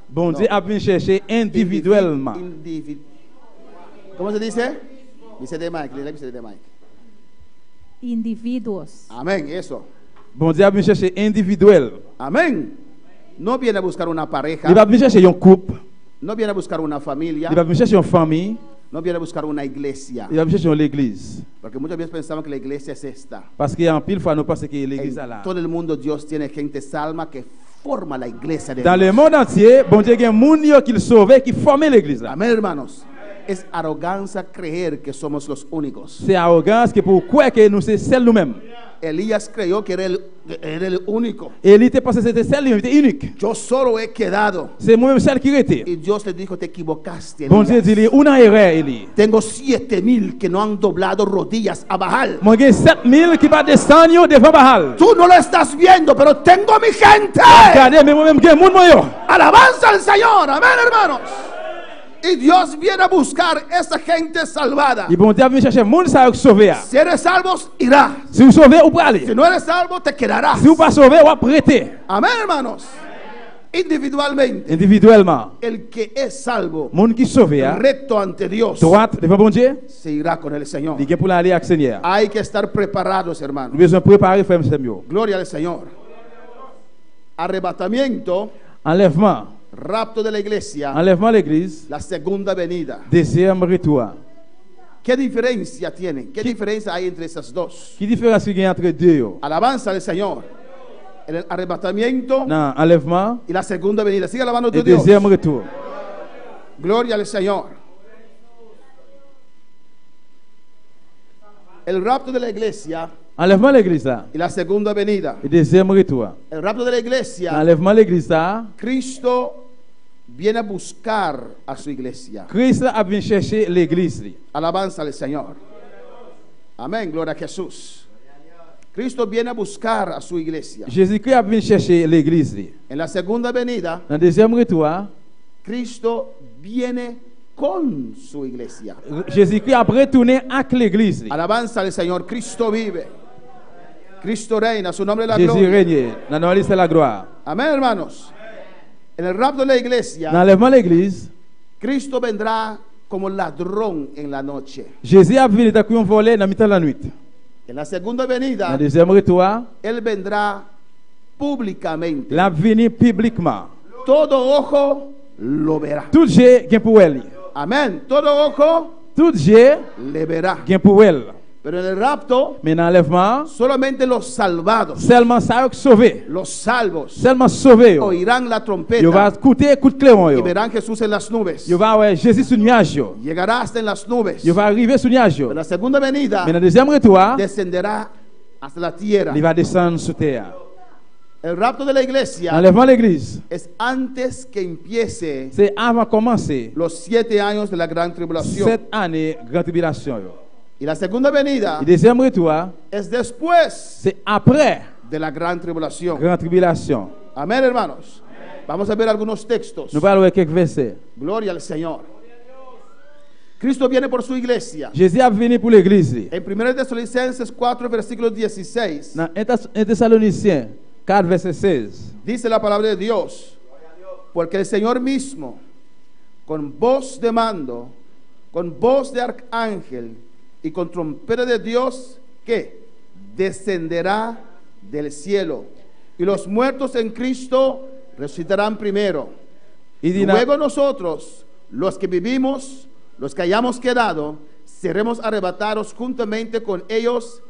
Bon No. Dieu a bien chercher individuellement. ¿Cómo se dice? Dice de Mike, dice de Mike. Individuos. Amén, eso. Bon Dieu a bien chercher individuel. Amén. No viene a buscar una pareja, Il va bien chercher un couple, no viene a buscar una familia, il va bien chercher une famille, no viene a buscar una iglesia. il va bien chercher l'église. Porque muchas veces pensamos que la iglesia es esta. Parce qu'en pile fois nous pensons que l'église est En là. todo el mundo Dios tiene gente salma que forma la iglesia de Dans Dios. le monde entier, bon Dieu a un monde qui sauve, qui forme l'église là. Amén, hermanos. Es arrogancia creer que somos los únicos. C'est arrogance que pour quoi que nous c'est celle nous-mêmes. Elías creyó que era el único. Élie était pensé que c'était celle, il était unique. Yo solo he quedado. C'est moi-même celle qui était. Y Dios le dijo, te equivocaste, Bon Dieu Elías. dit, una erreur, Élie. Tengo 7,000 que no han doblado rodillas a Baal. Moi, j'ai 7000 qui va descendre devant Baal. Tú no lo estás viendo, pero tengo mi gente. Regardez, mais moi-même, j'ai mon moyen. Alabanza al Señor, amén, hermanos. Y Dios viene a buscar esa gente salvada. Et bon Dieu vient chercher monde ça sauver. Si eres salvo, irá. Si vous sauvez, vous pouvez aller. Si no eres salvo, te quedarás. Si vous pas sauvé, vous prêter. Amén, hermanos. Individualmente, Individuellement. el que es salvo, Monde qui sauvé, recto ante Dios, droite devant bon Dieu, se irá con el Señor. il est pour aller avec le Seigneur. Hay que estar preparados, Nous hermanos. avons besoin de préparer, frère Samuel. Gloria al Señor. Arrebatamiento, Enlèvement. rapto de la iglesia, Enlèvement l'église. la segunda venida. Deuxième retour. ¿Qué diferencia tienen? ¿Qué diferencia hay entre esas dos? Qui différence qu'il y a entre deux? Alabanza al Señor. El arrebatamiento Non, enlèvement y la segunda venida. Sigue alabando a tu et Dios. deuxième retour. Gloria al Señor. El rapto de la iglesia Enlèvement l'église là. y la segunda venida. Et deuxième retour. El rapto de la iglesia, Enlèvement l'église là. Cristo viene a buscar a su iglesia. Christ a venu chercher l'église. Alabanza al Señor. Amén, gloria a Jesús. Cristo viene a buscar a su iglesia. Jésus-Christ a venu chercher l'église. En la segunda venida, Dans le deuxième retour, Cristo viene con su iglesia. Jésus-Christ a retourné avec l'église. Alabanza al Señor. Cristo vive. Cristo reina. Su nombre es la Jésus gloria. règne. Dans la liste de la gloire. Amén, hermanos. En el rapto de la Dans iglesia, l'enlèvement l'église, Cristo vendrá como ladrón en la noche. Jésus a venu comme un volé dans le temps de la nuit. En la segunda Dans venida, le deuxième retour, Él vendrá públicamente. il a venu publiquement. Todo ojo lo verá. Tout Dieu vient pour elle. Amén. Todo ojo Tout Dieu le verá. vient pour elle. Pero en el rapto, Mais dans l'enlèvement, solamente los salvados, seulement ça est sauvé. los salvos, Seulement sauvé. oirán la Il va trompeta écouter coup de clairon. y verán Jesús en las nubes. Il va voir Jésus sur nuage. Llegará hasta en las nubes. Il va arriver sur nuage. En la segunda venida, Mais dans le deuxième retour, descenderá hasta la tierra. il va descendre sur terre. El rapto de la iglesia L'enlèvement l'église, es antes que empiece c'est avant de commencer los 7 años de la gran tribulación. cette année grande tribulation. Y la segunda venida Le deuxième retour, es después c'est après de la gran tribulación. grande tribulation. Amén, hermanos. Vamos a ver algunos textos. Nous parlons de quelques versets. Gloria al Señor. Cristo viene por su iglesia. Jésus a venu pour l'église. En 1 Tesalonicenses 4, versículo 16, Dans 1 Thessaloniciens 4, verset 16. dice la palabra de Dios: porque el Señor mismo, con voz de mando, con voz de arcángel y con trompeta de Dios, que descenderá del cielo, y los muertos en Cristo resucitarán primero. Il dit Luego nosotros, los que vivimos, los que hayamos quedado, seremos arrebatados juntamente con ellos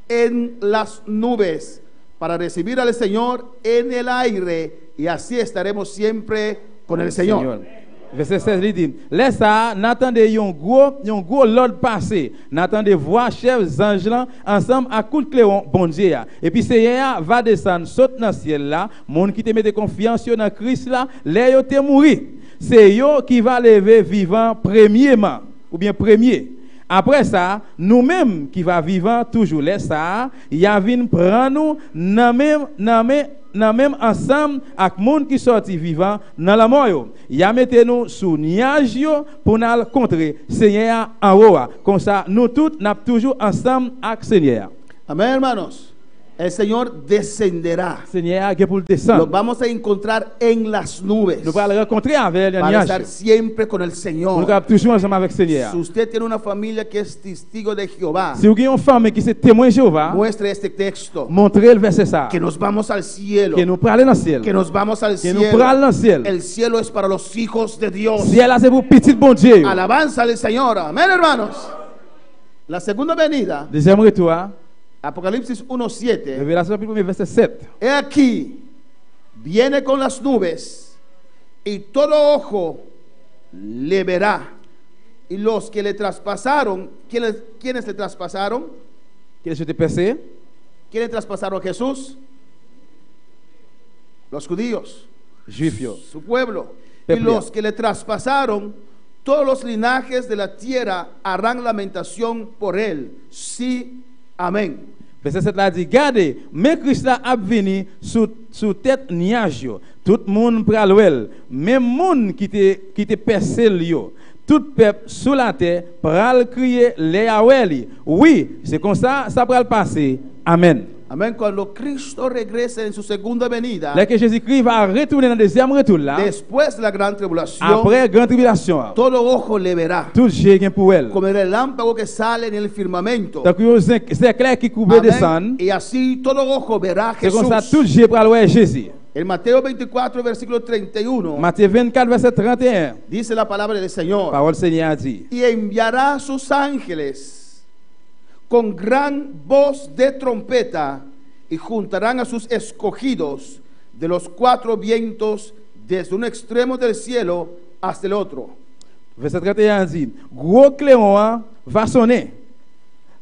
en las nubes para recibir al Señor en el aire, y así estaremos siempre con el Señor. Verset 16, il dit, laisse ça, n'attendez un gros l'ordre passé, n'attendez voir chefs anges là, ensemble à coup de clairon, bon Dieu. Et puis Seigneur va descendre, saute dans le ciel là, monde qui te met de confiance dans Christ là, les yo te mourir. C'est yo qui va lever vivant premièrement, ou bien premier. Après ça, nous-mêmes qui va vivant toujours, laisse ça, y a vinn prendre nous, nan même ensemble avec monde qui sorti vivant dans la mort yo. Ya mette nous sous nuage yo pour nous contrer Seigneur en haut. Comme ça nous tous n'a toujours ensemble avec Seigneur. Amén, hermanos. El Señor descenderá. Seigneur qui pour Lo descendre. vamos a encontrar en las nubes Nous allons rencontrer avec le para estar nuage. siempre con el Nous Señor. allons toujours ensemble avec Seigneur. Si usted tiene una familia que es testigo de Jehová, Si vous avez une femme qui est témoin de Jéhovah, muestre este texto, montrez le verset ça. que nos vamos al cielo, Que nous parlons dans le ciel. que nos vamos al Que nous parlons cielo. dans le ciel. El cielo es para los hijos de Dios. Ciel là c'est pour petit bon Dieu. Alabanza al Señor. Amén, hermanos. La segunda venida, Deuxième retour, Apocalipsis 1:7. Révélation chapitre 1 verset 7. He aquí, viene con las nubes, y todo ojo le verá. Y los que le traspasaron, ¿quiénes le traspasaron? Quel est ce péché? ¿Quiénes traspasaron a Jesús? Los judíos, Juif yo. su pueblo. Y Peplia. los que le traspasaron, todos los linajes de la tierra harán lamentación por él. Sí, amén. Verset 7 là dit, gardez, mais Christ là a venu sous tête nuage yo. Tout monde pral wel, même monde qui te percé yo. Tout peuple sous la terre pral crier les aweli. Oui, c'est comme ça pral passer. Amen. Amén. Cuando Cristo regrese en su segunda venida, Là que Jésus-Christ va retourner dans le deuxième retour là, después de la gran tribulación, après grande tribulation, todo ojo le verá, tout Dieu gain pour elle. como el relámpago que sale en el firmamento. Donc c'est clair qui couvre Amén. descendre. Y así todo ojo verá a C'est comme ça Jesús. tout Dieu pral voir Jésus. En Mateo 24, versículo 31, Matthieu 24 verset 31. dice la palabra del Señor: Parole Seigneur a dit. y enviará a sus ángeles con gran voz de trompeta y juntarán a sus escogidos de los cuatro vientos desde un extremo del cielo hasta el otro. Verset 31 dit, gros clairon va sonner.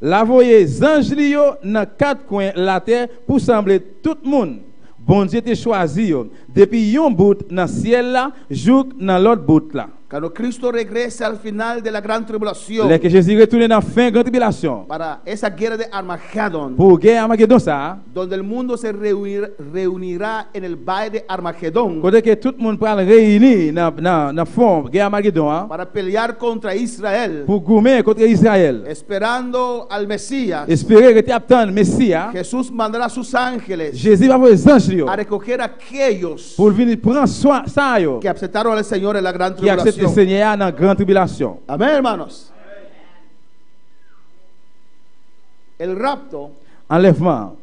La voyez anges li yo dans quatre coins la terre pour sembler tout le monde. Bon Dieu te choisi yo. Depuis yon bout dans ciel là, jouk dans l'autre bout là. Cuando Cristo regrese al final de la gran tribulación, Là que Jésus retourne dans fin grande tribulation. para esa guerra de Armagedón, Pour guerre Armageddon ça, donde el mundo se reunirá en el valle de Armagedón côté que tout le monde pral réunir dans fond guerre Armageddon hein, para pelear contra Israel, pour goumer contre Israël. esperando al Mesías. Espérer que tu attends Messie. Jesús mandará a sus ángeles Jésus va envoyer anges yo a recoger a aquellos pour venir prendre soin ça yo. que aceptaron al Señor en la gran Qui accepte le tribulación. Seigneur dans la grande tribulation. Amén, hermanos. El rapto, Enlèvement.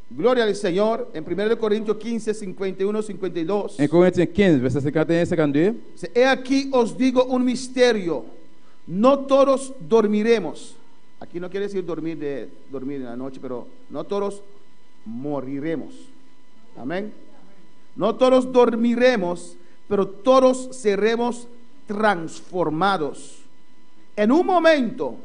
gloria al Señor, en 1 Corintios 15, 51, 52. 1 Corinthiens 15, verset 51 52. Dice, he aquí os digo un misterio, no todos dormiremos. Aquí no quiere decir dormir en la noche, pero no todos moriremos. Amén. No todos dormiremos, pero todos seremos transformados. En un momento,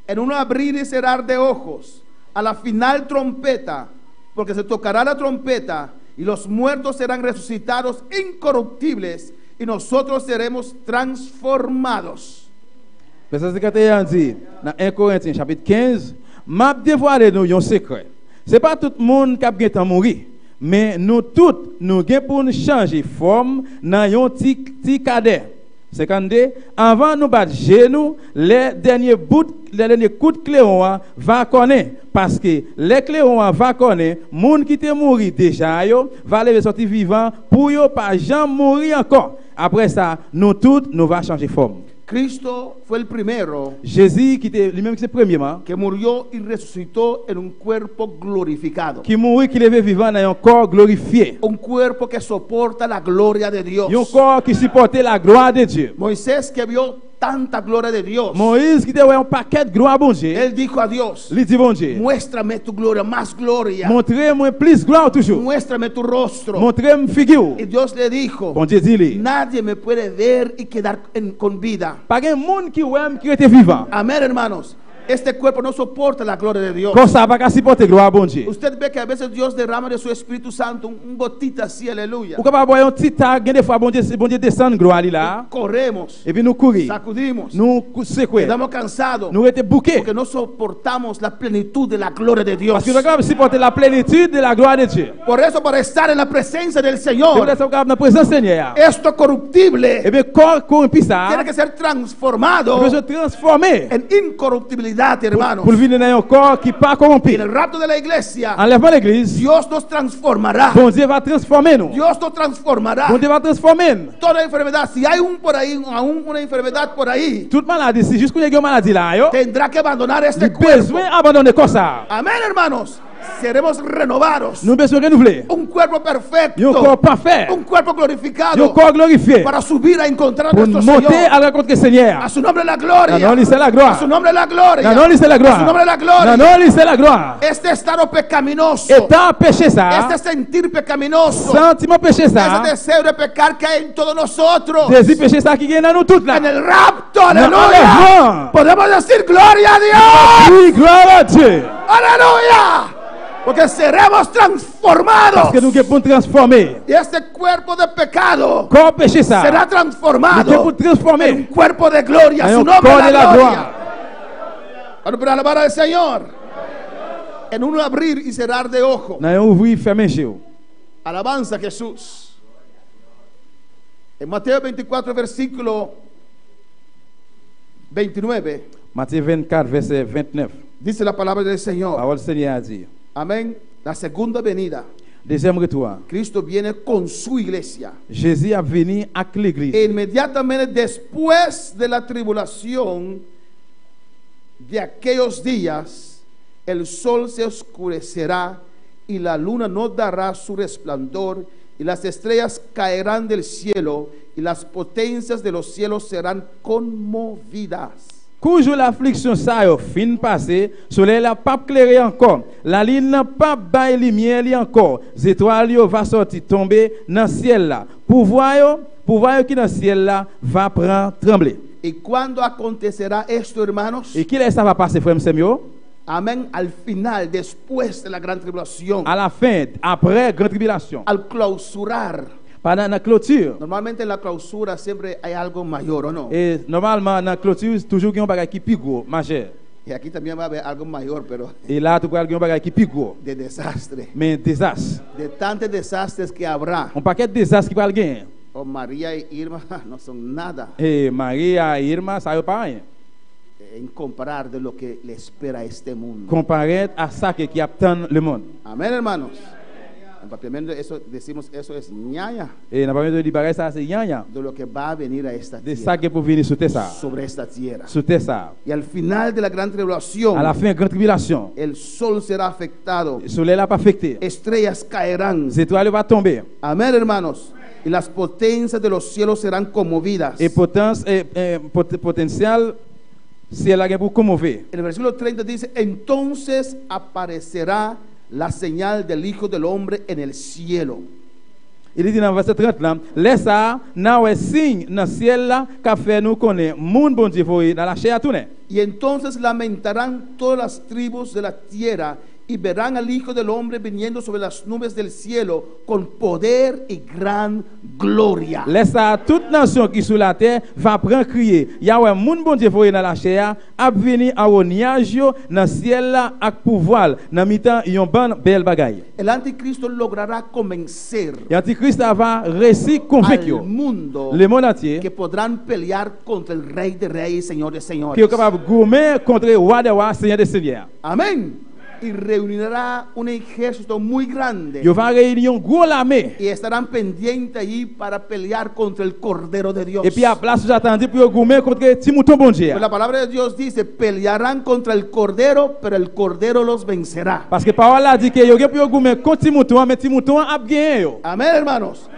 en un abrir y cerrar de ojos, a la final trompeta, porque se tocará la trompeta y los muertos serán resucitados incorruptibles y nosotros seremos transformados. Verset 51 dit, dans 1 Corinthiens chapitre 15, m'a dévoilé nous un secret. C'est pas tout le monde qui a bien mourir, mais nous tous, nous gain pour nous changer forme dans un petit cadet. 52, avant nous battre genoux, les derniers coups de clairon va connaître parce que les clairons va connaître monde qui te mourir déjà yo va lever sortir vivant pour yo pas jamais mourir encore. Après ça, nous tous nous va changer forme. Cristo fue el primero Jésus qui était lui-même qui c'est premièrement que murió y resucitó en un cuerpo glorificado. qui mourit qui levé vivant dans un corps glorifié. Un cuerpo que soporta la gloria de Dios. Un corps qui supportait la gloire de Dieu. Moisés, que vio tanta gloria de Dios, Moïse qui était un paquet de gloire bon Dieu. él dijo a Dios: Il dit bon Dieu, muéstrame tu gloria, más gloria, montrez-moi plus gloire toujours. muéstrame tu rostro. Montrez-moi figure. Y Dios le dijo: Bon Dieu dit lui. nadie me puede ver y quedar con vida. Pas un monde qui ouais qui était vivant. Amén, hermanos. Este cuerpo no soporta la gloria de Dios. Comme ça pas qu'à supporter gloire bon Dieu. Usted ve que a veces Dios derrama de su Espíritu Santo un gotita así, aleluya. Ou capable voir un petit tag des fois bon Dieu descend gloire là. Corremos, Et puis nous courir. sacudimos, Nous secouer. quedamos cansados Nous étions bouqués. porque no soportamos la plenitud de la gloria de Dios. Parce que nous sommes capables de supporter la plénitude de la gloire de Dieu. Por eso, para estar en la presencia del Et nous Señor, sommes capables de la présence Seigneur. esto corruptible Et bien corps corrompu ça. tiene que ser transformado Nous se transformer en incorruptibilidad, hermanos. pour venir dans un corps qui pas corrompu. En el rapto de la iglesia, Enlèvement l'église. Dios nos transformará. Bon Dieu va transformer nous. Dios nos transformará. Bon Dieu va transformer nous. Toda enfermedad, si hay un por ahí, aún una enfermedad por ahí, Toute maladie, si jusqu'à une maladie là, yo, tendrá que abandonar nous este cuerpo. besoin abandonner comme ça. Amén, hermanos. Seremos renovados. Nous besoin renouveler. Un cuerpo Un perfecto. corps parfait. Un cuerpo Un glorificado. corps glorifié. Para subir a encontrar a Pour nuestro monter Señor. à la rencontre du Seigneur. A su nombre la Non, gloria. non, c'est la A gloire. su nombre la gloria. Non, non, c'est la A su gloire. nombre la gloria. Non, non, c'est la gloire. Este estado pecaminoso. Étant péché ça, Este sentir pecaminoso. sentiment péché Ese ça, deseo de pecar que hay en todos nosotros. désir péché ça qui est dans nous toutes là. En el rapto, enlèvement. aleluya. Podemos decir gloria a Dios. Oui, gloire à Dieu. Aleluya. Porque seremos Parce que transformados. nous devons transformer. Y este cuerpo de pecado Corps péché ça. será Nous transformado devons en transformer. un cuerpo de gloria. En Su un nombre corps es de la la gloria. gloire. Vamos a alabar al Señor. En un abrir y cerrar de ojo. Dans un ouvrir fermé chez vous. Alabanza a Jesús. En Mateo 24, versículo 29, Matthieu 24, verset 29. dice la palabra del Señor. Parole du Seigneur a dit. Amén. La segunda venida. Deuxième retour. Cristo viene con su iglesia. Jésus a venu avec l'église. E inmediatamente después de la tribulación de aquellos días, el sol se oscurecerá y la luna no dará su resplandor y las estrellas caerán del cielo y las potencias de los cielos serán conmovidas. Toujours l'affliction ça yo fin passé, soleil la pas clairer encore. La lune n'a pas bail lumière li encore. Les étoiles yo va sortir tomber dans ciel là. Pouvoir yo qui dans ciel là va prendre trembler. ¿Y cuándo acontecerá esto, hermanos? Et qui ça va passer frère Samuel? Amén. Al final, después de la gran tribulación, À la fin, après grande tribulation, al clausurar. pendant la clôture. Normalmente en la clausura siempre hay algo mayor, ¿o no? Et normalement dans la clôture toujours un bagage qui plus gros, majeur. Y aquí también va a haber algo mayor, pero Et là tu peux un bagage qui plus gros. de desastre. Mais désastre. De tantos desastres que habrá. Un paquet de désastres qui va le gagner. Oh, María y Irma no son nada Et Maria, Irma, ça y pas rien. en comparar de lo que le espera a este mundo. Comparé à ça qui attend le monde. Amén, hermanos. En papiamento eso decimos, eso es ñaña Et n'a pas besoin de bagage ça c'est yanya. de lo que va a venir a esta De ça tierra, qui pour venir sur terre ça. sobre esta tierra. Sur terre ça. Y al final de la gran tribulación, À la fin grande tribulation, el sol será afectado, le soleil n'a pas affecté. estrellas caerán. Les étoiles vont tomber. Amén, hermanos. Y las potencias de los cielos serán conmovidas. Et potence potentiel si elle a pour commover. En el versículo 30 dice, entonces aparecerá la señal del Hijo del Hombre en el cielo. Il dit dans le verset 30 là, laisse ça, n'a un signe dans le ciel là, qu'a fait nous connaître, monde bon Dieu dans la chair à tourner. Y entonces lamentarán todas las tribus de la tierra y verán al Hijo del Hombre viniendo sobre las nubes del cielo con poder y gran gloria. Laisse ça, toute nation qui sur la terre va prendre crier. Il y a un monde bon Dieu dans la chair, a venir à un nuage yo, dans le ciel là, avec pouvoir, dans mi-temps, yon ban belle bagaille. El anticristo logrará convencer Et Antichrist va réussir convaincre al mundo le monde entier que podrán pelear contra el Rey de Reyes y Señor de qui Señores. est capable de gommer contre le roi des rois, Seigneur des seigneurs. Amén. Y reunirá un ejército muy grande. Il va réunir un gros armée. Y estarán pendientes allí para pelear contra el Cordero de Dios. Et puis à place j'attendais pour gommer contre petit mouton bon Dieu. Pues la palabra de Dios dice, pelearán contra el Cordero, pero el Cordero los vencerá. Parce que parole a dit que yo gen pour gommer contre petit mouton, mais petit mouton a gagné yo. Amén, hermanos.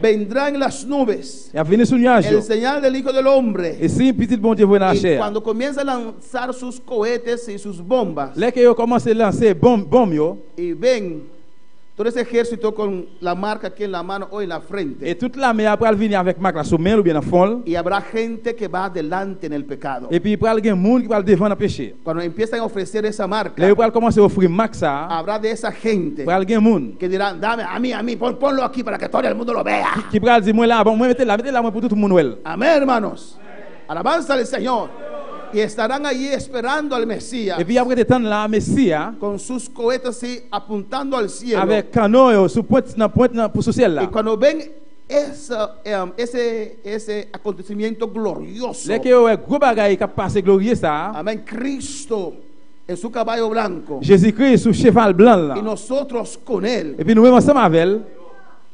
Vendrán las nubes, Il a venu sur nuage. el señal del Hijo del Hombre. Et si petit bon Dieu voit dans la Y chair. cuando comienza a lanzar sus cohetes y sus bombas, Là que yo commence à lancer bombe yo, y ven todo ese ejército con la marca aquí en la mano o en la frente, et toute l'armée après venir avec marque la sommaire ou bien en fond. y habrá gente que va adelante en el pecado. Et puis il gen monde qui va devant dans péché. Cuando empiezan a ofrecer esa marca, Là il va commencer à offrir marque ça. habrá de esa gente Il gen monde que dirán, dame a mí, ponlo aquí para que todo el mundo lo vea. qui pral dire moi là bon moi mettez là moi pour tout le monde well. Amén, hermanos. Alabanza al Señor. Y estarán allí esperando al Mesías Et puis après de temps la Messia con sus cohetes así apuntando al cielo. avec canon yo sous pointe dans pour ciel Y là. cuando ven ese acontecimiento glorioso, Là que yo gros bagaille qui passe glorieux ça. amén, Cristo en su caballo blanco Jésus-Christ sur cheval blanc y là. nosotros con él. Et puis nous même ensemble avec elle,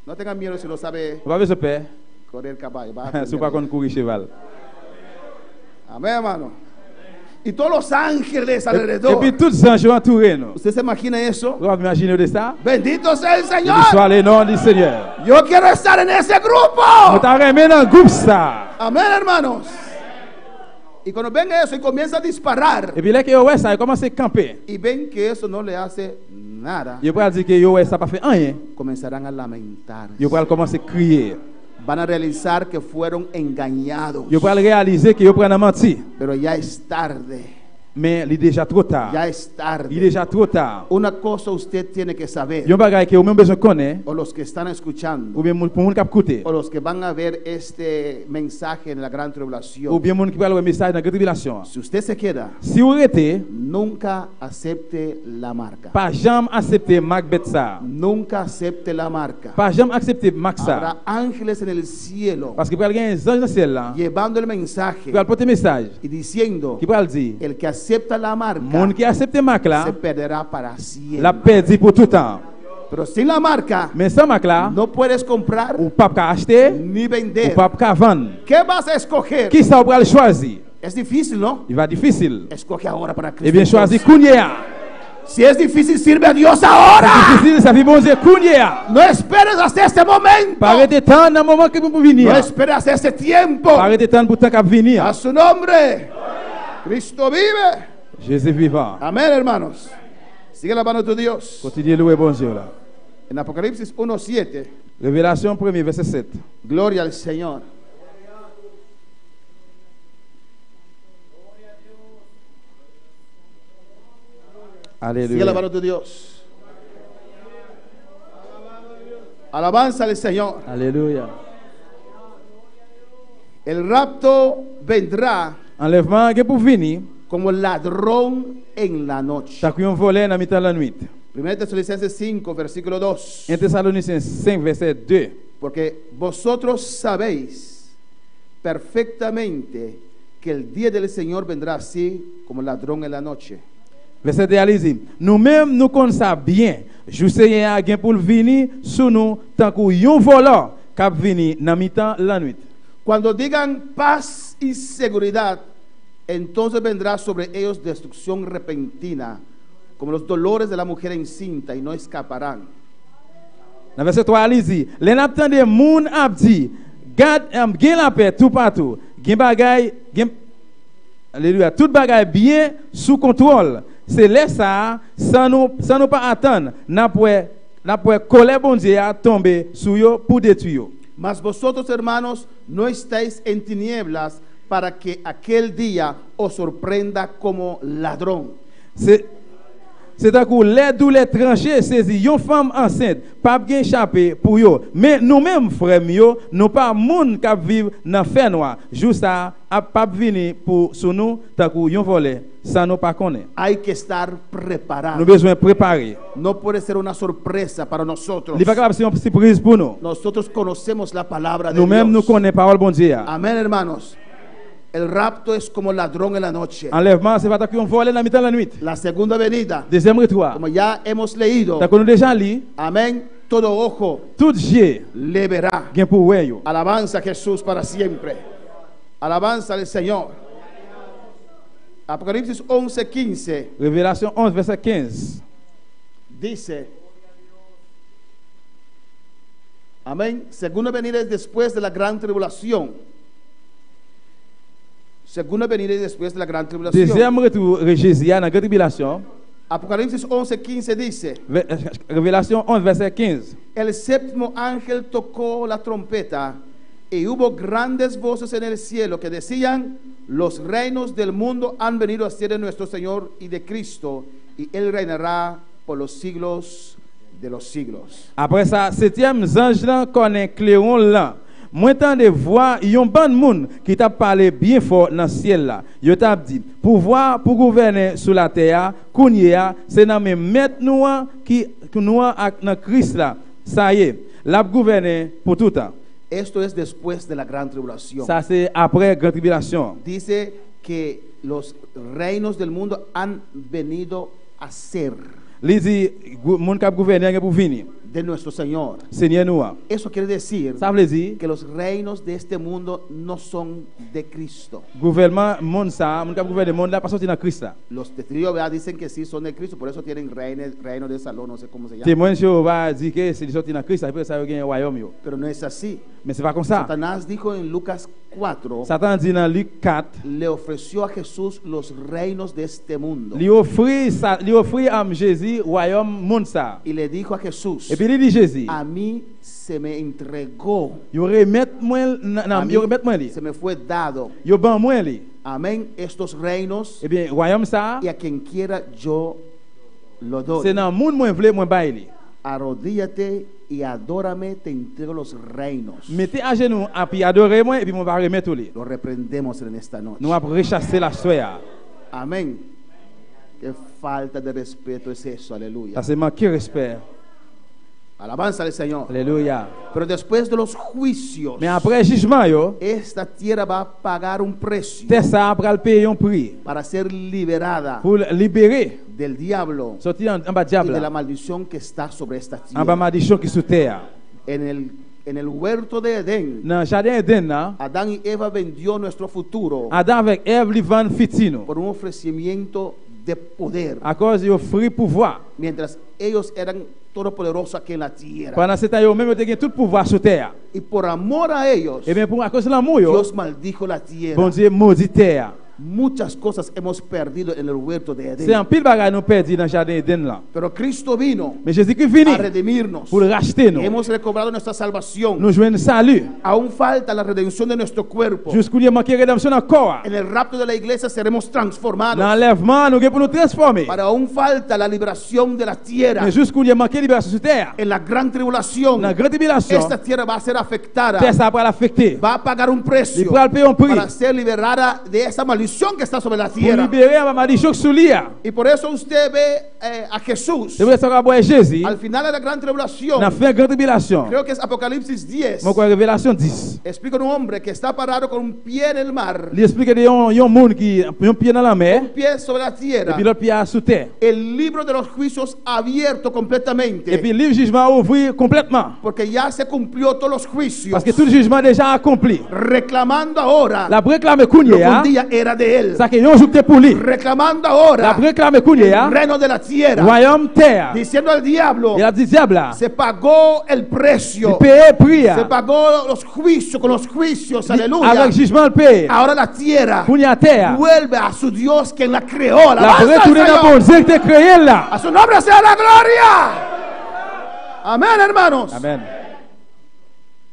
No tengan miedo si no sabe on va se peur. correr caballo. Va a Sous pas qu'on courir cheval. Amén, hermano. Y todos los ángeles Et alrededor. puis tous les anges entourés nous. ¿Usted se imagina eso? Vous pouvez imaginer de ça? Bendito sea el Et Señor. soit le nom du Seigneur. Yo quiero estar en ese Nous grupo. t'a remis dans le groupe ça. Amén, hermanos. Y cuando ven eso y comienza a disparar Et puis là que yo ouais ça, il commence à camper. y ven que eso no le hace nada, Yo pral dire que yo ouais ça pas fait rien. comenzarán a lamentar. Yo pral commencer à crier. Van a realizar que fueron engañados. Yo pral réaliser que yo pral menti. Pero ya es tarde. mais il est déjà trop tard. Ya es Il est tarde. déjà trop tard. Una cosa usted tiene que saber, Il y a un bagage que vous même besoin de connaître, o los que están escuchando, ou bien pour moun qui écouter, o los que van a ver este mensaje en la gran ou tribulación. bien moun qui parle le message dans la tribulation. Si usted se queda, Si vous arrêtez, nunca acepte la marca. pas jamais accepter Macbeth ça. Nunca acepte la marca. Pas jamais accepter Max ça. Habrá ángeles en el cielo Parce que pour alguien des anges dans le ciel là, llevando el mensaje qui va porter message, y diciendo, qui va dire, el que acepta la marca moun qui accepte Mac là, se perderá para siempre. la perdu pour tout temps. Pero sin la marca Mais sans Mac là, no puedes comprar ou pas qu'à acheter, ni ou vender. pas qu'à vendre. ¿Qué vas a escoger? Qui ça va le choisir? Es difícil, ¿no? Il va difficile. Escoge ahora para Cristo. Eh bien, choisis Kounia. Si es difícil, sirve a Dios ahora. Difficile, ça fait bon Dieu Kounia. No esperes hasta este momento. Pas arrêter temps dans le moment que vous pouvez venir. No esperes hasta este tiempo. Pas arrêter temps pour temps qu'à venir. A su nombre. Cristo vive. Jésus vivant. Amén, hermanos. Sigue la mano de Dios. Continuez louer bon Dieu là. En Apocalipsis 1:7. Révélation 1er, verset 7. Gloria al Señor. Sigue la mano Alléluia. de Dios. Alabanza al Señor. Alléluia. El rapto vendrá Enlèvement que pour venir, como ladrón en la noche. t'as un volet dans mi-temps la nuit. 1 Tesalonicenses 5, versículo 2. 1 Thessaloniciens 5, verset 2. Porque vosotros sabéis perfectamente que el día del Señor vendrá así como ladrón en la noche. Verset 2, allez-y. Nous-mêmes, nous connaissons ça bien. Je sais a gen pour venir sous nous, tant que yon voleur cap venir dans mi-temps la nuit. Cuando digan paz y seguridad, entonces vendrá sobre ellos destrucción repentina, como los dolores de la mujer encinta, y no escaparán. Dans verset 3, allez-y. Les n'attendez moun ap di, garde gen la paix tout partout. Gen bagay, gen Alléluia, tout bagay bien sous contrôle. C'est là ça, sans nous pas attendre, n'a pas colère bon Dieu a tomber sur yo pour détruire yo. Mas vosotros, hermanos, no estáis en tinieblas para que aquel día os sorprenda como ladrón. C'est à coup les doux les tranchés saisi yon femme enceinte pas bien échappé pour yo mais nous mêmes frères yo nous pas monde qui vivre dans fer noir juste ça a pas venir pour sur nous tant que yon volé ça nous pas connaît. Hay que estar preparado. Nous besoin préparer. No puede ser una sorpresa para nosotros. Il va capable c'est une surprise pour nous. Nosotros conocemos la palabra de Nous mêmes nous Dios. connaissons parole bon Dieu. Amén, hermanos. El rapto es como ladrón en la noche. Enlèvement c'est pas tant qu'on volé dans mi-temps la nuit. La segunda venida, Deuxième retour. como ya hemos leído, Tant que nous déjà lu, amén, todo ojo tout Dieu le verá. gen pour ouais yo. Alabanza a Jesús para siempre. Alabanza al Señor. Apocalipsis 11:15 Révélation 11 verset 15. dice, amén, segunda venida es después de la gran tribulación. Segunda venida es después de la gran tribulación. Deuxième retour Jésus dans la tribulation. Apocalipsis 11:15 dice, Révélation 11 verset 15. el séptimo ángel tocó la trompeta y hubo grandes voces en el cielo que decían, los reinos del mundo han venido a ser de nuestro Señor y de Cristo, y Él reinará por los siglos de los siglos. Après ça, septième ange là connaît clairon là. Moi tande voix yon ban moun qui t'a parlé bien fort dans ciel là. Yo t'a dit pouvoir pour gouverner sur la terre, kounya c'est dans mes maître nous qui nous dans Christ là. Ça y est, l'a gouverner pour tout temps. Esto es después de la gran tribulación. Ça c'est après grande tribulation. Dice que los reinos del mundo han venido a ser Li dit moun k'ap gouverner pour venir. de nuestro Señor. Seigneur nous. Eso quiere decir Ça veut dire que los reinos de este mundo no son de Cristo. gouvernement monde ça, moun k'ap gouverner monde là pas sorti dans Christ là. Los testigos de Jehová dicen que sí son de Cristo, por eso tienen reino de salón, no sé cómo se llama. Témoin Jéhovah dit que c'est sorti dans Christ, après ça gagne royaume yo. Pero no es así. Mais c'est pas comme ça. Satanás dijo en Lucas 4, Satan dit dans Luc 4, le ofreció a Jesús los reinos de este mundo. li offrit à Jésus royaume monde ça. Y le dijo a Jesús, Et puis il dit Jésus, a mí se me entregó, yo remet moi a mí yo remet moi li. se me fue dado. Yo ban moi li. amén, estos reinos eh bien, royaume ça, y a quien quiera yo lo doy. c'est dans le monde moi vle moi bail li. Arrodíllate y adórame, te entrego los reinos. Mettez à genoux, et puis adorez moi, et puis on va remettre tout li. Lo reprendemos en esta noche. Nous allons rechasser la soya. Amén. Qué falta de respeto es eso, aleluya. Ça c'est manquer respect. Alabanza al Señor. Alléluia. Pero después de los juicios, Mais après jugement yo, esta tierra va a pagar un precio terre ça va payer un prix para ser liberada pour libérer, del diablo sortir en bas y de la diable, maldición que está sobre esta en bas tierra. malédiction qui sous terre. En el huerto de Edén, Dans le jardin Eden là, Adán y Eva vendió nuestro futuro Adam avec Ève li vend fitino por un ofrecimiento de poder, à cause de offrir pouvoir. mientras ellos eran todopoderosos aquí en la tierra. Pendant ce temps, yo même te gen tout pouvoir sur terre. Y por amor a ellos, Et bien pour à cause de l'amour yo, Dios maldijo la tierra. bon Dieu maudit terre. Muchas cosas hemos perdido en el huerto de C'est un Edén. pile bagage nous perdu dans le jardin Eden là. Pero Cristo vino Mais Jésus-Christ venu a redimirnos. pour le racheter nous. Hemos recobrado nuestra salvación. Nous joignons salut. Aún falta la redención de nuestro cuerpo. Jusqu'où il manque rédemption encore. En el rapto de la iglesia seremos transformados. L'enlèvement nous pour nous transformer. Pero aún falta la liberación de la tierra. Mais jusqu'où il manque libération sur terre. En la gran tribulación, Dans la grande tribulation, esta tierra va a ser afectada. terre ça va l'affecter. Va a pagar un Il precio va payer un prix para ser liberada de esa maldición que está sobre la pour tierra. libérer la malédiction sous lia. Y por eso usted ve a Jesús C'est pour ça qu'on voit Jésus al final de la gran tribulación. dans la fin de la grande tribulation. Creo que es Apocalipsis 10. Mon quoi révélation 10. Explica un hombre que está parado con un pie en el mar, Il explique de un monde qui un pied dans la un mer pie sobre la et tierra. puis l'autre pied sous terre. El libro de los juicios abierto Et completamente, puis le livre jugement ouvert complètement porque ya se cumplió todos los juicios, parce que tout le jugement déjà accompli. reclamando ahora La réclame lo que un kounya, día era de él, ça que yon jour te pour lui. reclamando La ahora réclame el kounya, reino de la tierra, royaume terre. diciendo al diablo, Et la dit diable là, se pagó el il precio, paye prix. se pagó los juicios con los juicios, aleluya. Avec jugement le paye. Ahora la tierra Kounya terre. vuelve a su Dios quien la creó. La Alabanza al retourner dans bon Señor. Dieu qui t'a créé là. A su nombre sea la gloria. Amén, hermanos. Amen.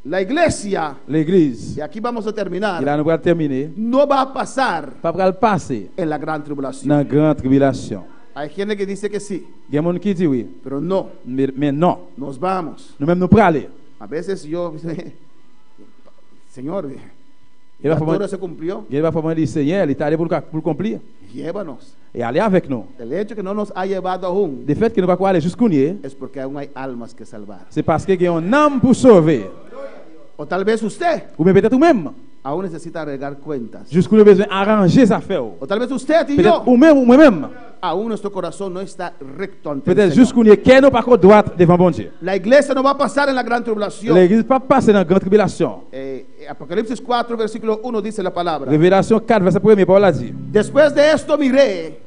La iglesia, L'église, y aquí vamos a il terminar, a nous va terminer. no va a pasar Pas pour le passer en la gran tribulación. dans la grande tribulation. Hay gente que dice que sí, Il y a des gens qui disent oui, pero no, mais non. nos vamos. Nous-mêmes nous prenons aller. A veces yo, Señor, Il va ya todo falloir se cumplió, dire Seigneur, il est allé pour le accomplir. llévanos. Et aller avec nous. El hecho que no nos ha llevado aún Le fait que nous ne pouvons pas aller jusqu'au nier, es porque aún hay almas que salvar. c'est parce qu'il y a un âme pour sauver. O tal vez usted Ou bien peut-être vous-même, aún necesita arreglar cuentas. jusqu'où le besoin d'arranger ses affaires. O tal vez usted y Peut-être yo, ou moi-même, aún nuestro corazón no está recto ante el peut-être Señor. jusqu'au nier, qu'elle n'a pas encore droite devant bon Dieu. La iglesia no va a pasar en la gran tribulación. L'église ne va pas passer dans la grande tribulation. Apocalipsis 4, versículo 1 dice la palabra. Révélation 4, verset 1, Paul a dit. Después de esto miré,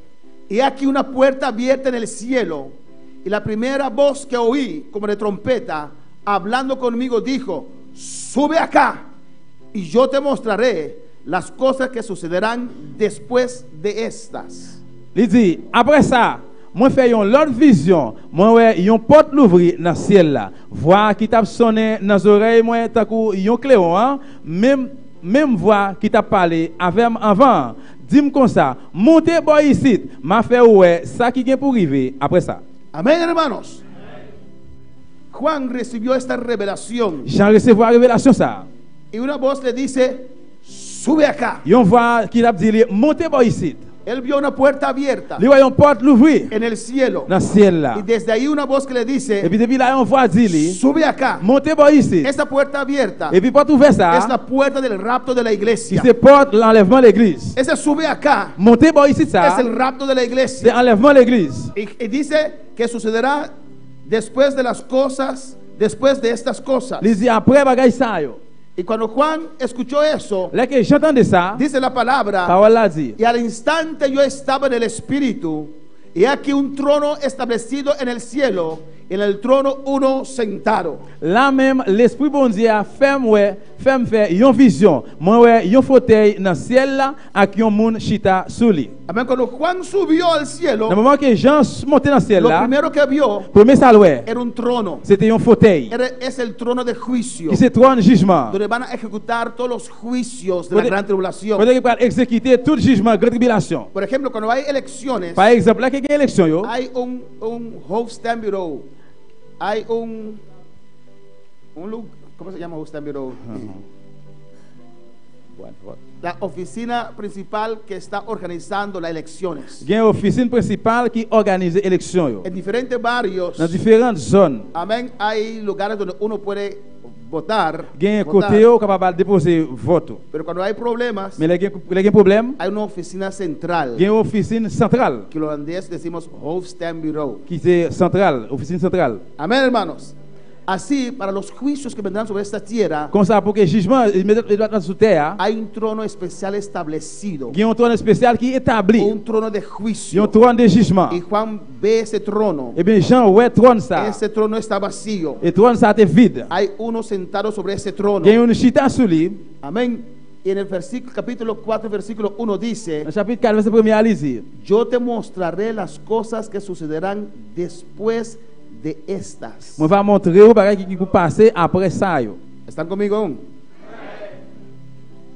y aquí una puerta abierta en el cielo, y la primera voz que oí, como de trompeta, hablando conmigo, dijo: sube acá, y yo te mostraré las cosas que sucederán después de estas. Il dit, après ça, moi fais une l'autre vision, moi ouais, une porte l'ouvrir dans le ciel là. Voix qui t'a sonné dans les oreilles, moi tant que yon cléon, hein? même voix qui t'a parlé avec avant. Dis-moi comme ça, montez boy ici, m'a fait ouais, ça qui vient pour arriver après ça. Amén, hermanos. Juan recibió esta revelación, J'en recevoir révélation ça. y una voz le dice: sube acá. Yon voix qui t'a dit, montez boy ici. Él vio una puerta abierta Li voit une porte l'ouvrir en el cielo, dans le ciel là. y desde ahí una voz que le Et dice: puis depuis là, on voit dire, sube acá. montez boy ici. Esta puerta abierta Et puis porte ouverte ça. es la puerta del rapto de la Qui iglesia. se porte l'enlèvement de l'église. Ese sube acá Montez boy ici es ça. el rapto de la C'est iglesia. enlèvement de l'église. Y dice que sucederá después de las cosas, después de estas cosas. Il dit après bagay ça yo. Y cuando Juan escuchó eso, Là que j'entendais ça, dice la palabra: parole a dit. y al instante yo estaba en el espíritu, y aquí un trono establecido en el cielo, en el trono uno sentado. Là même, l'Esprit bon Dieu a fait me faire une vision. Moi, ouais, un fauteuil dans le ciel là, avec un monde chita sous lui. Amén. Cuando Juan subió al cielo, Dans le moment que Jean montait dans le ciel lo là, primero que vio premier salué, era un trono. c'était un fauteuil. Es el trono de juicio, Qui se trouve en jugement. donde van a ejecutar todos los juicios de la Puede- gran tribulación. Peut-être qu'il va exécuter tout jugement, grande tribulation. Por ejemplo, cuando hay elecciones, Par exemple, là, il y a une élection, yo. hay un Hoofdstembureau, hay un ¿cómo se llama Hoofdstembureau? La oficina principal que está organizando las elecciones. Il y a une officine principale qui organise l'élection, yo. En diferentes barrios, Dans différentes zones. amén, hay lugares donde uno puede votar, Il y a un votar, côté où capable de déposer vote. pero cuando hay problemas, Mais il y a un problème. hay una oficina central, Il y a une officine centrale. que en holandés decimos Hoofdstembureau. Qui est centrale, officine centrale. Amén, hermanos. Así, para los juicios que vendrán sobre esta tierra, Comme ça, pour que le jugement immédiatement sous terre, hay un trono especial establecido, il y a un trône spécial qui est établi. un trono de Il y a un juicio. trône de jugement. Y Juan ve ese trono. Eh bien, Jean, ouais, trône ça. Ese trono está vacío. Et trône ça était vide. Hay uno sentado sobre ese trono. Il y a une chita sous lui. Amén. Y en el capítulo 4, versículo 1 dice: Dans le chapitre 4, verset 1er, allez-y. yo te mostraré las cosas que sucederán después de estas. Moi, va montrer aux bagages qui vont passer après ça. Yo. ¿Están conmigo aún?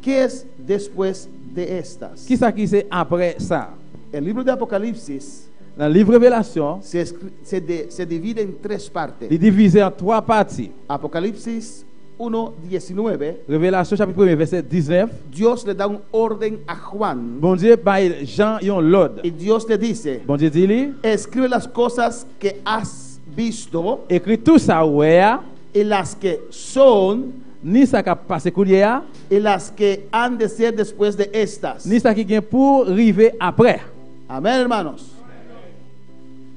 ¿Qué es después de estas? Qui ça qui c'est après ça? El libro de Apocalipsis Dans le livre Révélation, se divide en tres partes. il est divisé en trois parties. Apocalipsis 1:19, Révélation chapitre 1er, verset 19. Dios le da un orden a Juan Bon Dieu, by Jean, yon l'ordre. y Dios le dice: Bon Dieu dit lui, escribe las cosas que has visto écrit tout ça, ouais, y las que son ni ça qui a passé coulier, y las que han de ser después de estas. ni ça qui vient pour arriver après. Amén, hermanos.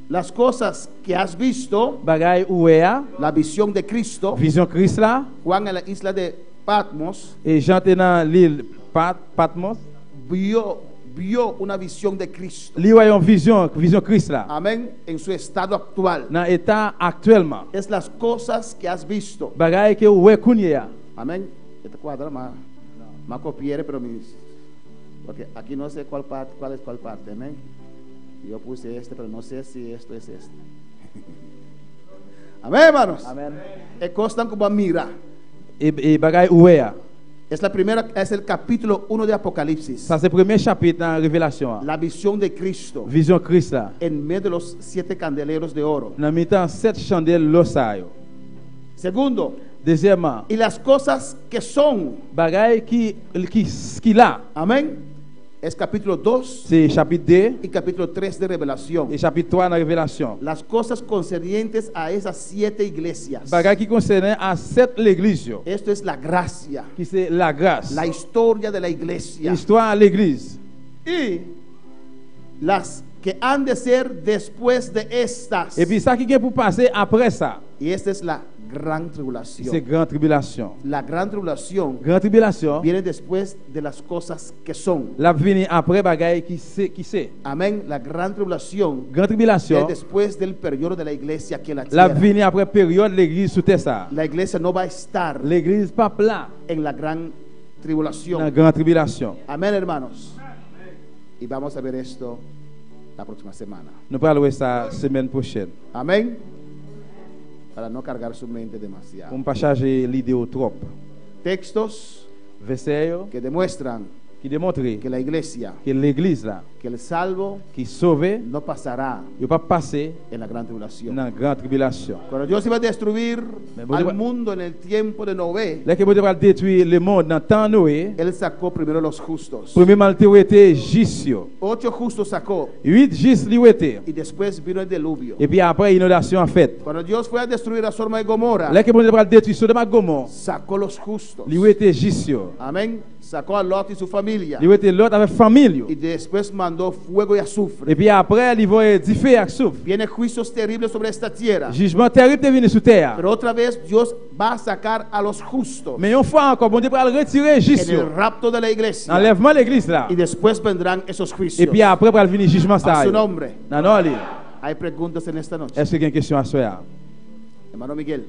Las cosas que has visto, Bagay ouais, la visión de Cristo, vision Christ là, Juan en la isla de Patmos et Jean était dans l'île Patmos. vio una visión de Cristo. Lui voyons vision Christ là. Amén, en su estado actual. Dans l'état actuellement. Es las cosas que has visto. Bagay que ouais coulier. Amén. Esta cuadra más copiere, pero porque aquí no sé cuál es cuál parte. Amén. Yo puse este, pero no sé si esto es este. Amén, hermanos. Amen. Costan como a mira. Et bagay ouais. Es el capítulo 1 de Apocalipsis. Ça c'est le premier chapitre dans la Révélation. La visión de Cristo Vision Christ là. en medio de los 7 candeleros de oro. Dans mi-temps 7 chandelles l'osayo. Segundo, Deuxièmement, y las cosas que son. bagay qui là, Amén. Es capítulo 2 c'est chapitre 2 y capítulo 3 de Revelación. et chapitre 3 dans la Révélation. Las cosas concernientes a esas 7 iglesias. Bagay qui concerne à 7 l'église, yo, Esto es la gracia, qui c'est la grâce, la historia de la iglesia. l'histoire de l'église. Y las que han de ser después de estas. Et puis ça qui vient pour passer après ça, Y esta es la gran c'est tribulación. grande tribulation. La gran tribulación Grande tribulation, viene después de las cosas que son. la venir après bagay qui c'est. Amén. La gran tribulación Grande viene tribulation, después del periodo de la iglesia aquí en la la tierra. venir après période l'église sous terre ça. La iglesia no va a estar L'église pas plat en la gran dans la tribulación. grande tribulation. Amén, hermanos. Y vamos a ver esto la próxima semana. Nous parlons ça semaine prochaine. Amén. Para no cargar su mente demasiado. Pour ne pas charger l'idée au trop. Textos Verset yo, que demuestran qui démontre que la iglesia, que l'église là, que el salvo qui sauvé, no pasará il pas passer en la gran tribulación. dans la grande tribulation. Cuando Dios iba a destruir Mais al mundo en el tiempo de Noé, Là que Dieu va détruire le monde dans le temps de Noé, Él sacó primero los justos. premièrement il était juste. 8 justos sacó 8 juste lui était. y después vino el diluvio. Et puis après inondation en fait. Cuando Dios fue a destruir a Sodoma y Gomorra, Là que Dieu va détruire Sodome et Gomorrhe, sacó los justos. lui était juste. Amén. Sacó a Lot y su familia. Lui était l'autre avec famille. Y después mandó fuego y azufre. Et puis après il va du feu avec souffle. Viene juicios terribles sobre esta tierra. Jugement terrible est venu sur terre. Pero otra vez Dios va a sacar a los justos Mais une fois encore, bon Dieu va le retirer en juste. el rapto de la iglesia. Enlèvement de l'église là. Y después vendrán esos Et juicios. puis après, il va venir jugement ça. A su nombre. Non, non, allez. Hay preguntas en esta noche. Est-ce qu'il y a une question à soi? Hermano Miguel.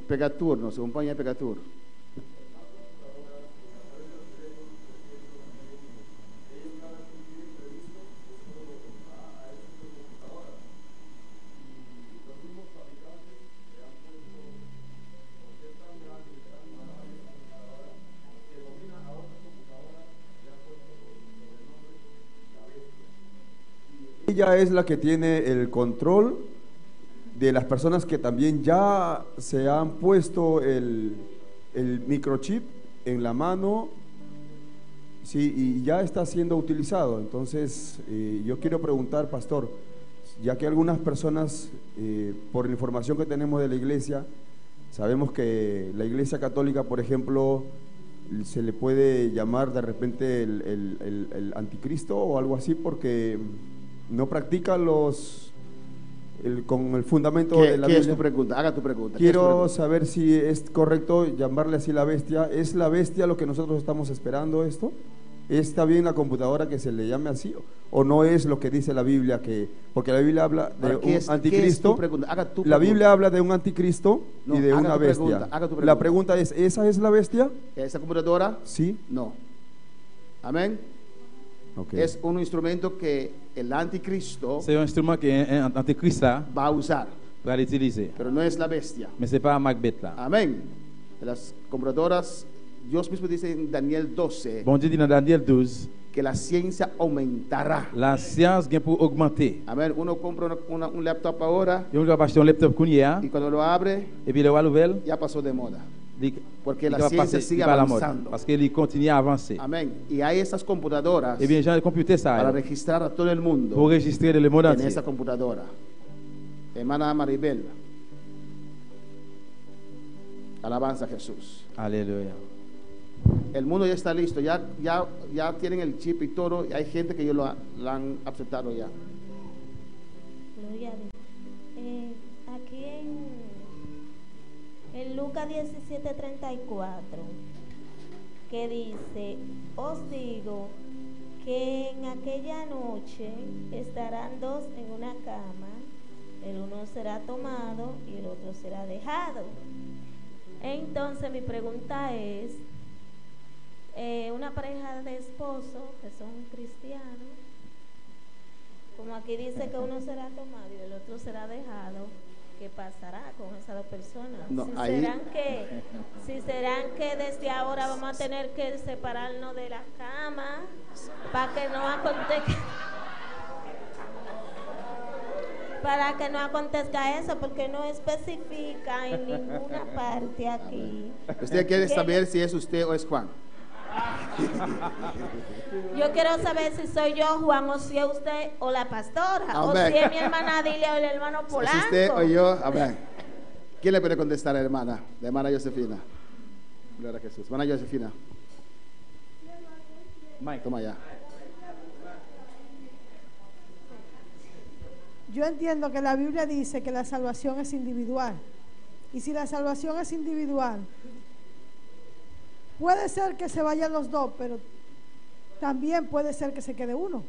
Pegatur, no se acompaña Pegatur. Ella es la que tiene el control de las personas que también ya se han puesto el microchip en la mano, sí, y ya está siendo utilizado. Entonces, yo quiero preguntar, pastor, ya que algunas personas, por la información que tenemos de la iglesia, sabemos que la iglesia católica, por ejemplo, se le puede llamar de repente el anticristo o algo así, porque no practica con el fundamento de la ¿Qué Biblia. es tu pregunta? Haga tu pregunta. Quiero saber si es correcto llamarle así la bestia. ¿Es la bestia lo que nosotros estamos esperando esto? ¿Está bien la computadora que se le llame así? ¿O no es lo que dice la Biblia? Porque la Biblia habla de un anticristo. La Biblia habla de un anticristo y de una bestia. La pregunta es, ¿esa es la bestia? ¿Esa computadora? Sí. No. Amén. Okay. Es un instrumento que el anticristo C'est un instrument que l'antéchrist là va a usar, va l'utiliser. pero no es la bestia. Mais c'est pas Macbeth là. Amén. Las computadoras, Dios mismo dice en Daniel 12 Bon Dieu dit dans Daniel 12, que la ciencia aumentará. la science vient pour augmenter. Amén. Uno compra un laptop ahora Et on va acheter un laptop kounia y cuando lo abre et puis le va l'ouvrir, ya pasó de moda. Porque la va ciencia passer sigue par la mode avanzando. parce qu'il continue à avancer. Amén. Y hay esas computadoras Et bien, j'ai computé para ça registrar a todo el mundo pour enregistrer le monde en entier. esa computadora. Hermana Maribel. Alabanza a Jesús. Alléluia. El mundo ya está listo, ya tienen el chip y todo, y hay gente que lo han aceptado ya. Gloria a Dios. Aquí en Lucas 17:34, que dice, os digo que en aquella noche estarán dos en una cama, el uno será tomado y el otro será dejado. Entonces mi pregunta es, una pareja de esposos que son cristianos, como aquí dice que uno será tomado y el otro será dejado, ¿qué pasará con esas dos personas? No, si serán que desde ahora vamos a tener que separarnos de la cama para que no acontezca eso, porque no especifica en ninguna parte aquí. ¿Usted quiere saber si es usted o es Juan? Yo quiero saber si soy yo, Juan, o si es usted o la pastora, Amén. o si es mi hermana Dilia o el hermano Polanco. ¿Es usted o yo? Amén. ¿Quién le puede contestar a la hermana? La hermana Josefina. Gloria a Jesús. Hermana Josefina. Mike. Toma ya. Yo entiendo que la Biblia dice que la salvación es individual. Y si la salvación es individual, puede ser que se vayan los dos, pero también puede ser que se quede uno.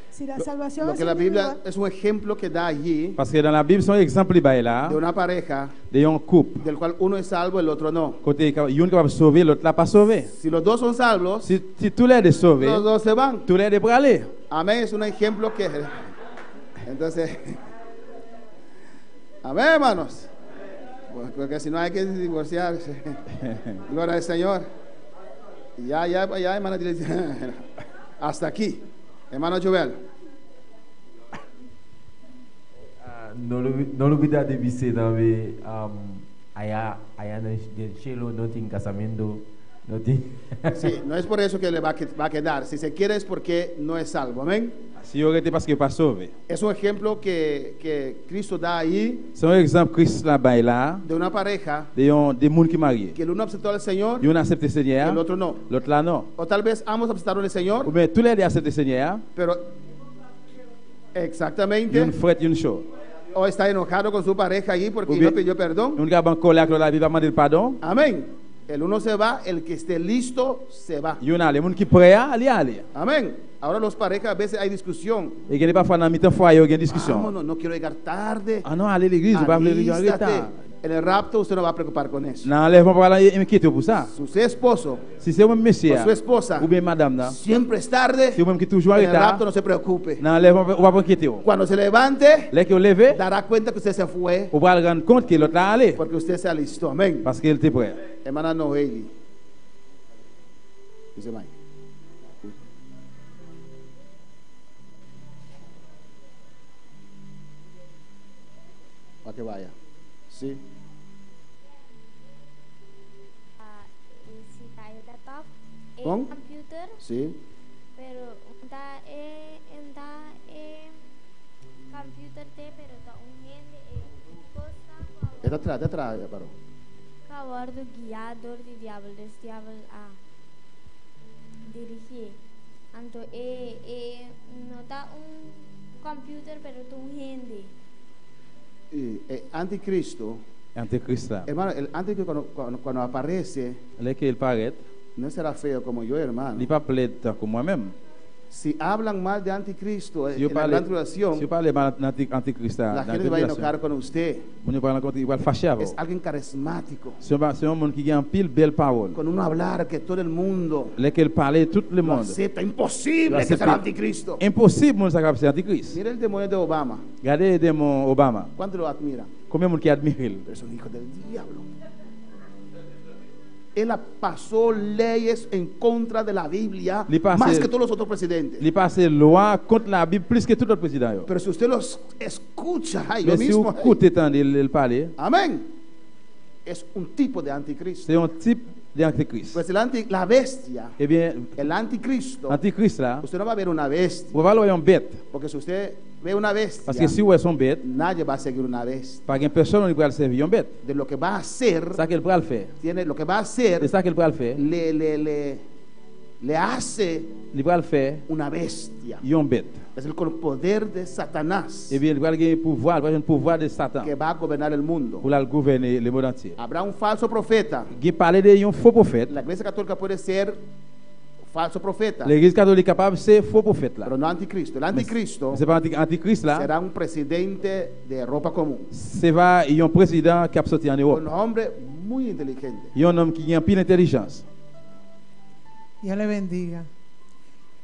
Si la salvación Lo es que la Biblia individual, es un ejemplo que da allí Parce que dans la Bible, son exemple là, de una pareja de un couple. del cual uno es salvo, el otro no. Côté une capable de sauver, l'autre l'a pas sauvé. Si los dos son salvos, Si tous les deux sauvés, los dos se van. tous les deux pour aller. Amén, es un ejemplo que... Entonces, amén, hermanos. Porque si no hay que divorciarse. Gloria al Señor. Ya, hermana, hasta aquí. Hermano Joel. No lo vida de visita de allá en el cielo no tiene casamiento, no tiene. Sí, no es por eso que le va a quedar. Si se quiere es porque no es salvo. Amén. Si yo arrêté parce que pas sauvé. Es un ejemplo que Cristo da ahí C'est un exemple Christ là-bas là, de una pareja des gens qui mariés. que el uno aceptó al Señor Il y en a accepté le y Seigneur, el otro no. l'autre là non. O tal vez ambos aceptaron el Señor, Ou bien tous les deux accepté le Seigneur, pero il y a exactamente, une frette, une chose. o está enojado con su pareja allí porque Ou no bien, pidió perdón. un gars en colère, l'autre là, il va demander pardon. Amén. El uno se va, el que esté listo se va. Il y en a les gens qui prêts à aller. Amén. Ahora los parejas a veces hay discusión. Et il y a parfois dans mi-temps foyer, il y a une discussion. Vámonos, no quiero llegar tarde. Ah non, allez à l'église, vous pas venir en Alístate. retard. En el rapto usted no va a preocupar con eso. Non, lève pas là inquiété pour ça. Si usted es esposo Si c'est un monsieur o su esposa ou bien madame là, siempre es tarde, si vous même qui toujours en en el rapto retard, no se preocupe. non, lève pas inquiéter. Cuando se levante, Là que vous levez, dará cuenta que usted se fue vous allez rendre compte que l'autre là allé porque usted se alistó. Amén. parce qu'il était prêt. Hermana Noeli. Dice Mike. Para que vaya. Sí. Si tayo laptop, Kung? computer, Sí. pero computer te, pero tá gente Está atrás, ya paró. Kawar do guiador de diablo, des diablo a dirigir. Anto no tá computer, pero tá gente. Anticristo, Antichrist là. hermano, el anticristo cuando aparece, Là qu'il paraît, no será feo como yo, hermano. il pas plaide tant que moi-même. Si hablan mal de anticristo Si en yo la parle, gran tribulación, si yo parle mal d'antichrist là, la dans la gente va a tribulation, enojar con usted. on ne parle contre, il va le fâcher avec. Es alguien carismático, C'est un monde qui a un pile belle parole. con un hablar que todo el mundo Là qu'il parle tout le lo monde. acepta. Imposible Lo que sea acepta. anticristo. Impossible mon ça c'est antichrist. Mira el demonio de Obama. Regardez les démons Obama. ¿Cuánto lo admira? Combien de monde qui admire il? Pero es un hijo del diablo. Él pasó leyes en contra de la Biblia Le pase- más que todos los otros presidentes. Il passe loi contre la Bible plus que tout autre président. Yo. Pero si usted los escucha, ay, lo Mais si vous mismo. ay. écoutez tant il parler, Amén. Es un tipo de anticristo. c'est un type d'antichrist. Pues la bestia, Eh bien, el anticristo, antichrist là, usted no va a ver una bestia. vous allez voir une bête. Porque si usted ve una bestia, Parce que si vous êtes une bête, nadie va a seguir una bestia. pas une personne qui va le servir une bête. De lo que va a hacer, C'est ça qu'elle va le faire. lo que va a hacer, C'est ça qu'elle va le faire. le hace Il va le faire una bestia. une bête. Es el poder de Satanás Eh bien, il va avoir un pouvoir, il va avoir un pouvoir de Satan que va a gobernar el mundo. pour la gouverner le monde entier. Habrá un falso profeta. Il parle de un faux prophète. La iglesia católica puede ser falso profeta, L'église catholique est capable c'est faux prophète là. pero no anticristo. El anticristo C'est pas antichrist là. será un presidente de ropa común. C'est va il y a un président qui a sorti en Un Europe. hombre muy inteligente. Il y a un homme qui a pile d'intelligence. Dios le bendiga.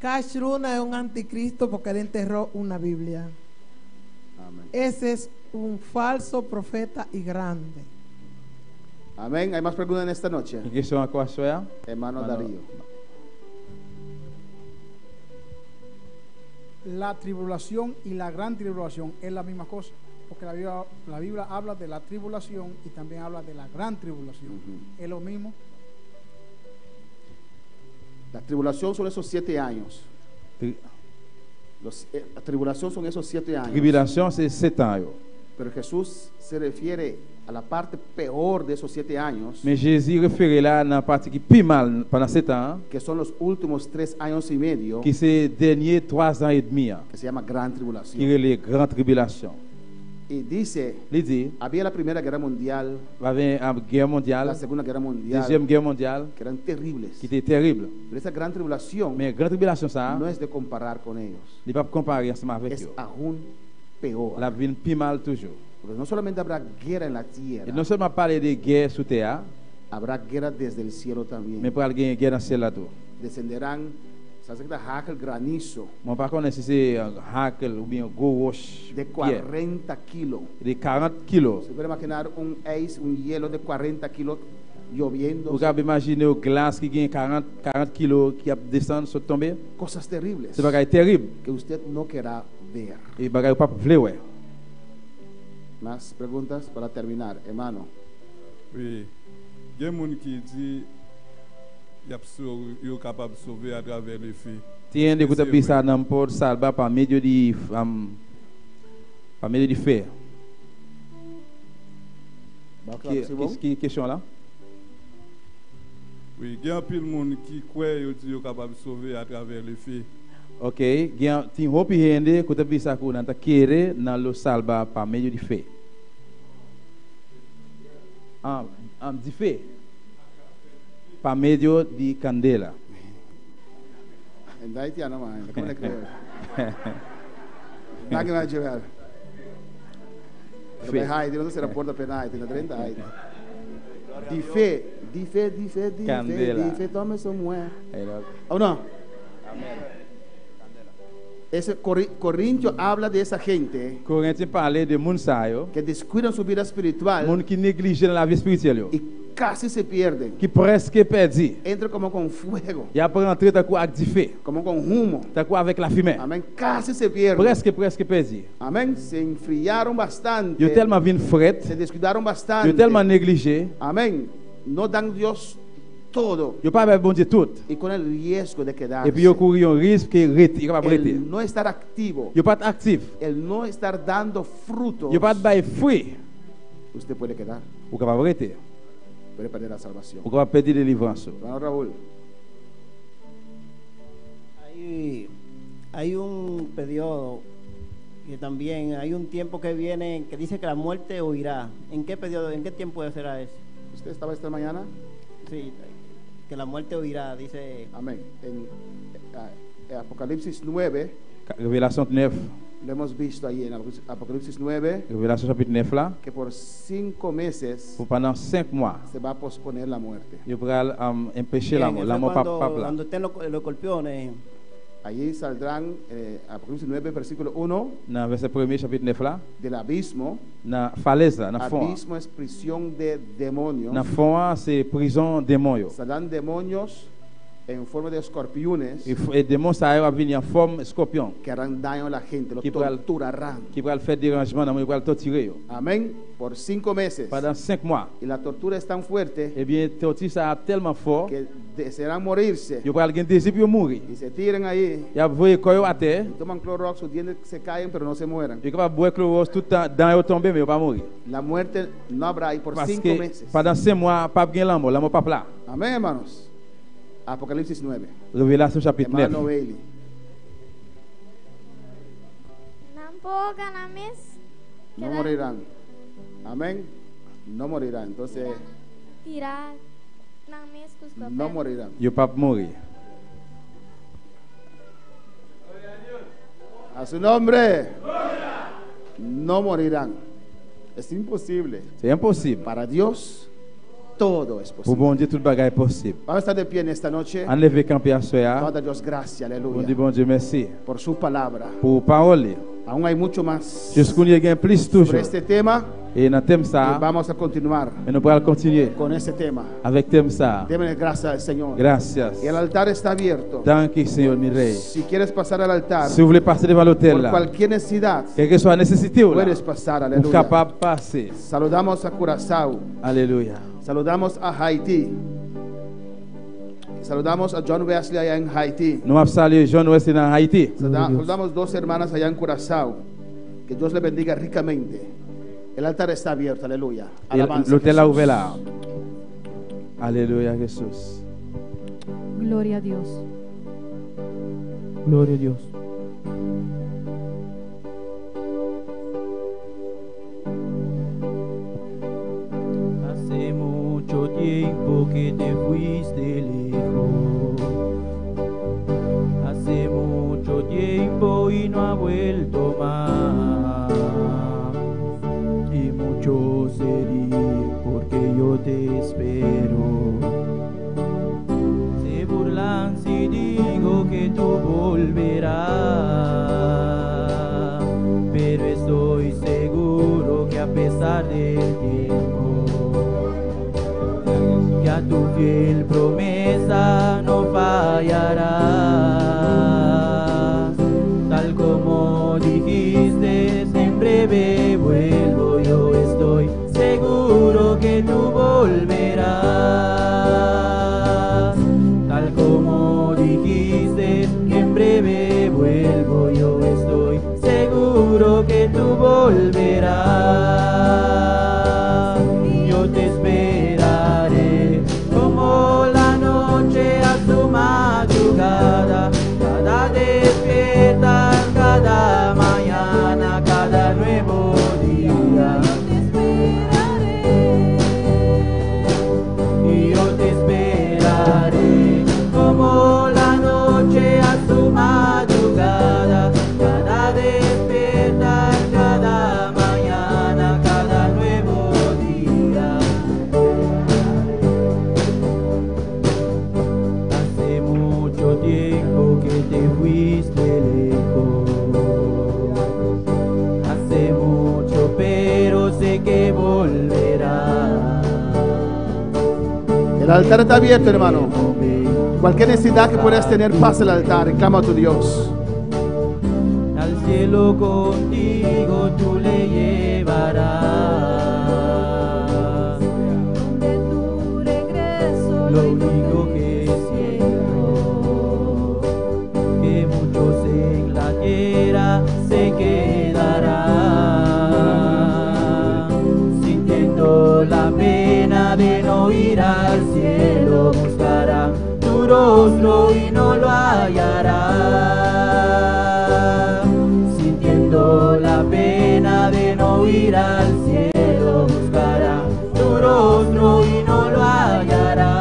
Cash Luna es un anticristo porque él enterró una Biblia. Amén. Ese es un falso profeta y grande. Amén. ¿Hay más preguntas en esta noche? Une question encore soir. Hermano Hermano. Darío. La tribulación y la gran tribulación es la misma cosa, porque la Biblia habla de la tribulación y también habla de la gran tribulación. Ujú. Es lo mismo. La tribulación son esos 7 años. La tribulación son esos 7 años. Tribulation c'est 7 ans. Yo. Pero Jesús se refiere a la parte peor de esos 7 años, Mais Jésus référé là dans la partie qui plus mal pendant 7 ans, que son los últimos 3 años y medio, qui c'est dernier 3 ans et demi, que se llama Gran qui Tribulación. est les grandes tribulations. Y dice, Il dit, había la Primera Guerra Mundial, il y avait une guerre mondiale, la Segunda Guerra Mundial, deuxième guerre mondiale, que eran terribles. qui était terrible. Pero esa Gran Tribulación Mais grande tribulation ça, no es de comparar con ellos, il ne peut pas comparer ensemble avec es eux. aún peor. La vie plus mal toujours. Porque no solamente habrá guerra en la Et tierra, non seulement parler de guerre sous terre, habrá guerra desde el cielo también. mais pour aller guerre dans le ciel là tout. Descenderán, ¿sabes qué? El granizo Mon par contre, si c'est un hackle ou bien un gros roche, de pierre, 40 kilos. de 40 kilos. Se puede imaginar un ice, un hielo de 40 kilos lloviendo, Vous pouvez imaginer une glace qui gagne 40 kilos qui a descendu sur tomber. cosas terribles C'est bagay terrible. que usted no querrá ver. Et bagay pas vle ouais. Más preguntas para terminar, hermano. Oui. Il y a des gens qui disent Ils sont capables de sauver à travers les filles. Tiene que bisa não pode salvar por meio de fé. Que question là? Oui, il y a un peu de monde qui croit qu'ils sont capables de sauver à travers les filles. Ok, tem roupa gente que bisa que não querer não lo salvar por meio de fé. De fé. Por meio de candela. En haitiano, man. ¿Cómo le creo? Nada que me ha llevado. Pero en Haití no se reporta pena Haití, no 30 Haití. Di fe, Candela. tome su mujer. ¿O no? Ese Corintio habla de esa gente Corinthians parle de moun sa yo, que descuidan su vida espiritual moun qui néglige la vie spirituelle yo, y casi se pierden. qui presque perdu. Entra como con fuego, Ya pour rentrer ta avec du feu, como con humo. ta avec la fumée. Amén. Casi se pierden. Presque perdu. Amén. Se enfriaron bastante. Yo tellement vin fret, Se descuidaron bastante. yo tellement négligé, Amén. No dan Dios todo. yo pas avec bon Dieu tout. Y con el riesgo de quedarse. Et puis yo courir un risque que il capable rester. El no estar activo. Yo pas actif. El no estar dando frutos. Yo pas bay fruit. Usted puede quedar. Ou capable rester. Puede perder la salvación. Ou capable perdre délivrance. Hermano Raúl. Hay un periodo que también hay un tiempo que viene que dice que la muerte huirá. ¿En qué periodo, en qué tiempo será eso? ¿Usted estaba esta mañana? Sí, que la muerte huirá, dice. Amén. En Apocalipsis 9, Révélation 9. lo hemos visto ahí en Apocalipsis 9, Révélation chapitre 9 là, que por 5 meses pour pendant 5 mois, se va a posponer la muerte. yo pral empêcher la mort, la mort pas là. Cuando estén los escorpiones. Allí saldrán, Apocalipsis 9, versículo 1, Dans verset 1er chapitre 9 là, del abismo. dans falaise là, dans fond. Abismo es prisión de demonios. Dans fond c'est prison démon yo. Saldrán demonios en forma de escorpiones Et démon ça va venir en forme scorpion que harán daño a la gente, lo Qui pral- torturarán. qui va faire dérangement dans moi, va torturer yo. Amén. Por 5 meses. Pendant 5 mois. Y la tortura es tan fuerte Eh bien torture ça tellement fort, que desearán morirse yo pral gen désir pour mourir. y se tiran ahí. Ya voye koyo à terre, Toman Clorox, sus dientes se caen, pero no se mueran. yo capable boire chlorose tout temps dans yo tomber mais yo pas mourir. La muerte no habrá ahí por Parce 5 que meses. pendant 5 mois pas gen la mort pas là. Amén, hermanos. Apocalipsis 9. Révélation chapitre 9. Hermano Bailey. Nampo ganamis. No morirán. Amén. No morirán. Entonces, Tira namis kusko. no morirán. Yo pas mourir. A su nombre. No morirán. Es imposible. C'est impossible. Para Dios, todo es Pour posible. bon Dieu tout bagage est possible. Vamos a estar de pie en esta noche. Enlever camper à Vamos a soya. dar Dios gracias, Bon aleluya, Dieu, bon Dieu, merci. por su palabra. Pour parole. Aún hay mucho más Jusqu'où il y a plus sobre toujours. este tema Et dans thème y ça, vamos a continuar et nous allons continuer con este tema. avec thème ça. Démosle gracias al Señor. Gracias. Y el altar está abierto. Tant que Seigneur mi rey. Si quieres pasar al altar Si vous voulez passer devant l'hôtel por là, cualquier necesidad, quelle que soit la nécessité ou là, puedes pasar, vous aleluya. capable de passer. Saludamos a Curazao. Alléluia. Saludamos a Haití. Saludamos a John Wesley allá en Haití. Nous avons salué John Wesley dans Haïti. Saludamos 2 hermanas allá en Curazao. Que Dios le bendiga ricamente. El altar está abierto, aleluya. Et Alabanza, l'hôtel a Jesús. ouvert là. Alléluia, Jesús. Gloria a Dios. Gloria a Dios. Hace mucho tiempo que te fuiste lejos. Hace mucho tiempo y no ha vuelto más. Y mucho sería porque yo te espero. Se burlan si digo que tú volverás, pero estoy seguro que a pesar del tiempo, ya tu fiel promesa no fallará. Tal como dijiste, en breve vuelvo, yo estoy seguro que tú volverás. vuelvo, yo estoy seguro que tú volverás. Yo te esperaré como la noche a su madrugada, cada despertar, cada mañana, cada nuevo día. Yo te esperaré como la noche a su madrugada, cada despertar, cada mañana, cada nuevo día. Hace mucho tiempo que te fuiste lejos, hace mucho, pero sé que volverás. El altar está abierto, hermano. Cualquier necesidad que puedas tener, pasa al altar y clama a tu Dios. Al cielo contigo tú le llevarás. Donde tu regreso, lo único que siento, que muchos en la tierra se quedarán, sintiendo la pena de no ir al cielo. Buscarán tu rostro y no lo hallarán, sintiendo la pena de no ir al cielo. Buscarán tu rostro y no lo hallarán.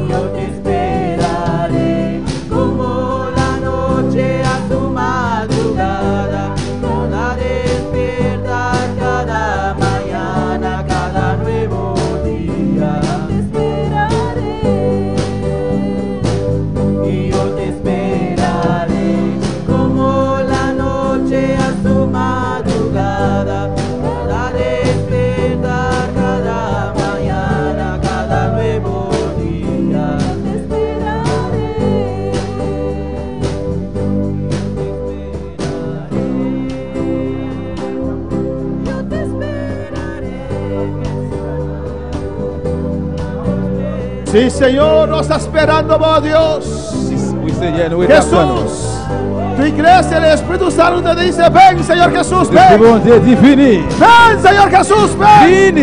Yo te esperaré como la noche a su madrugada, cada despertar, cada mañana, cada nuevo día. Yo te esperaré como la noche a su madrugada, cada despertar, cada mañana, cada nuevo día. Te esperaré. Yo te esperaré. Sí, Señor, nos está esperando, oh Dios. Jesús, tu iglesia, el Espíritu Santo te dice: ven, Señor Jesús, ven. Ven, Señor Jesús, ven.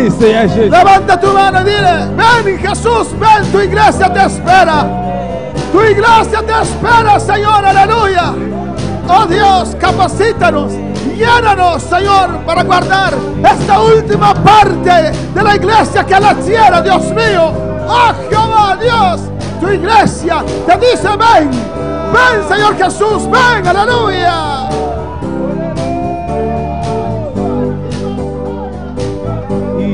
Levanta tu mano y dile: ven, Jesús, ven, tu iglesia te espera. Tu iglesia te espera, Señor, aleluya. Oh Dios, capacítanos, llénanos, Señor, para guardar esta última parte de la iglesia que es la tierra, Dios mío. Oh Jehová, Dios, tu iglesia te dice: ven, ven, Señor Jesús, ven, aleluya.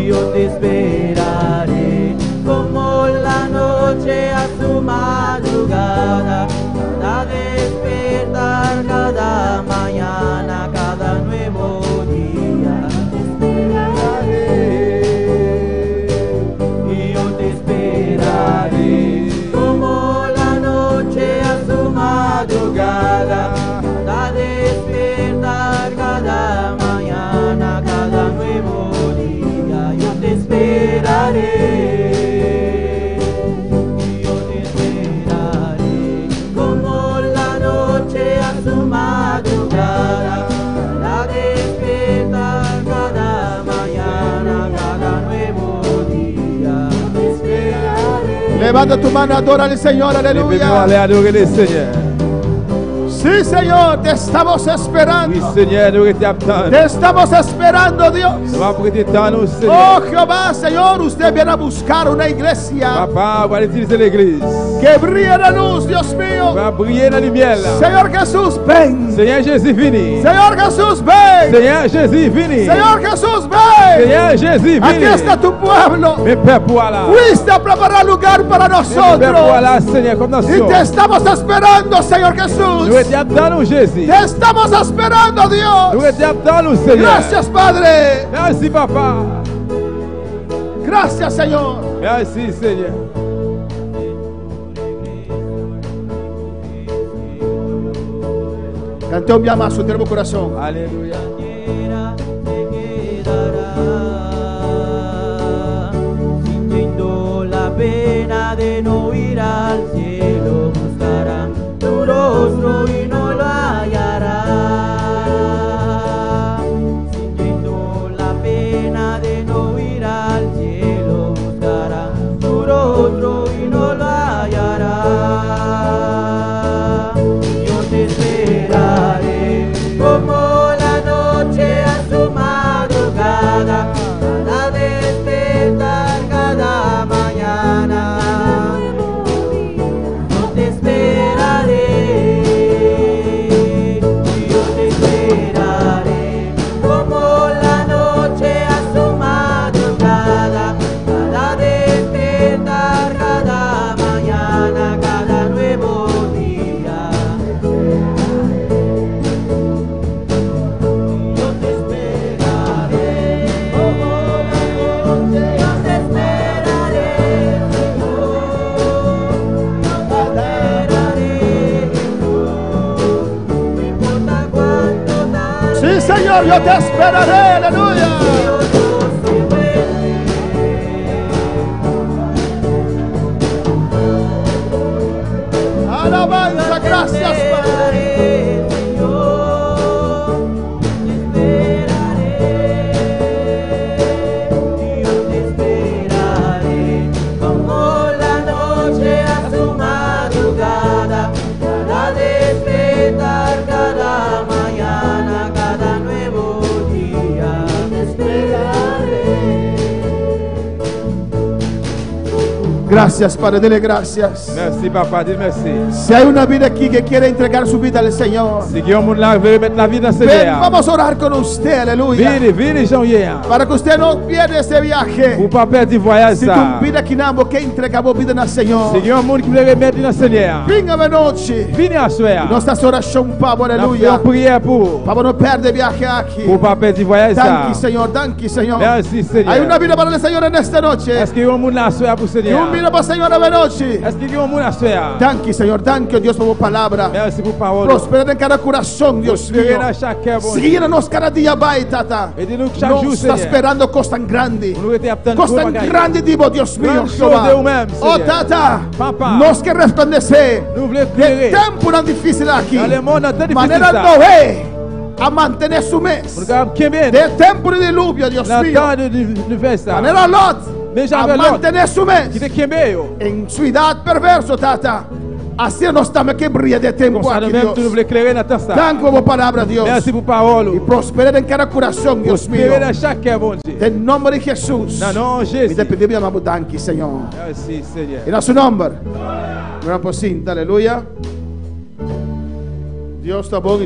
Yo te esperaré como la noche a su madrugada, cada despertar, cada mañana, cada nuevo día. Te esperaré. Yo te esperaré como la noche a su madrugada, cada despertar, cada mañana, cada nuevo día. Yo te esperaré. Yo te esperaré como la noche a su madrugada, cada despertar, cada mañana, cada nuevo día. Te esperaré. Levanta tu mano, adora al Señor, aleluya. Sí, Señor, te estamos esperando. Te estamos esperando, Dios. Oh Jehová, Señor, usted viene a buscar una iglesia que brille la luz, Dios mío. Señor Jesús, ven. Señor Jesús, ven. Señor Jesús, ven. Aquí está tu pueblo. Fuiste a preparar lugar para nosotros. Y te estamos esperando, Señor Jesús. Te estamos esperando, Dios. Gracias, Padre. Merci, Papa. Gracias, Señor. Merci, Señor. Cantemos bien más su tierno corazón. Aleluya. Sintiendo la pena de no ir al cielo, buscarán tu rostro y no lo hallará. Sintiendo la pena de no ir al cielo, buscará tu rostro y no lo hallará. Yo te esperaré como la noche a su madrugada, cada despertar, cada mañana. Yo te esperaré, yo te esperaré como la noche a su madrugada, cada despertar, cada mañana, cada nuevo día. Yo te esperaré como la noche, yo te esperaré, yo te esperaré, no importa cuánto tarde. Sí, Señor, yo te esperaré, aleluya. Alabanza, gracias, Padre. Como la noche a su madrugada, cada despertar, cada mañana, cada nuevo día, te esperaré. Gracias, Padre, dile gracias. Merci, papa, dis merci. Si hay una vida aquí que quiere entregar su vida al Señor, Si Guillaume là veut mettre la vie dans ses ven, mains. vamos a orar con usted, aleluya. Vini, Jean-Pierre. Para que usted no pierda este viaje. Pour pas perdre du voyage Si ça. tu vida que não, que entregamos vida al Señor. Si Guillaume monde qui veut remettre dans Seigneur. Venha a noite. Vini à soir. Nossa oração, Pablo, Nous aleluia. faisons prière pour. Pablo, não perde viaje aqui. Pour pas perdre du voyage ça. Danke, Senhor, danke, Senhor. Merci, Seigneur. Hay una vida para el Señor en esta noche. Est-ce qu'il y a un monde là à soir pour Y Seigneur? un vida para el Señor esta noche. Est-ce qu'il y a un monde à soir? Danke, Señor, danke, Dios, por tu palabra. Merci pour parole. Prospera en cada coração, Dios mío. Prospera en chaque cœur, bon Dieu. Seguirnos cada dia, vai, tata. Aide-nous chaque Nos jour, está Seigneur. esperando coisa tan grande. Nous étions attendus Coisa pour tan bagaille. grande, digo, Dios mío, Grande Jehová. chose de vous-même, Oh, Seigneur. tata. Papa. Nós que resplandecer. Nous voulons De éclairer. tempo não difícil aqui. Dans le monde très difficile Maneira ça. Noé a manter su mês. Regarde Kevin. De tempo de dilúvio, Dios Dans le mío. temps de faire ça. Maneira Lot Mais a j'avais l'autre. manter su mês. Qui te queimé, yo. Em sua idade perverso, tata. Assim nós também que brilha de tempo Comme ça, aqui, nous-mêmes, tu nous Deus. voulons éclairer dans ta salle. Danke por palavra, Deus. Merci pour parole. E prospera em cada coração, Deus mío. Prospérer dans chaque cœur, bon Dieu. Em nome de Jesus. Dans le nom de Me Jésus. te pedimos, amado, danke, Senhor. Merci, Seigneur. Em nosso nome. Vamos por cinta, aleluia. Deus está bom.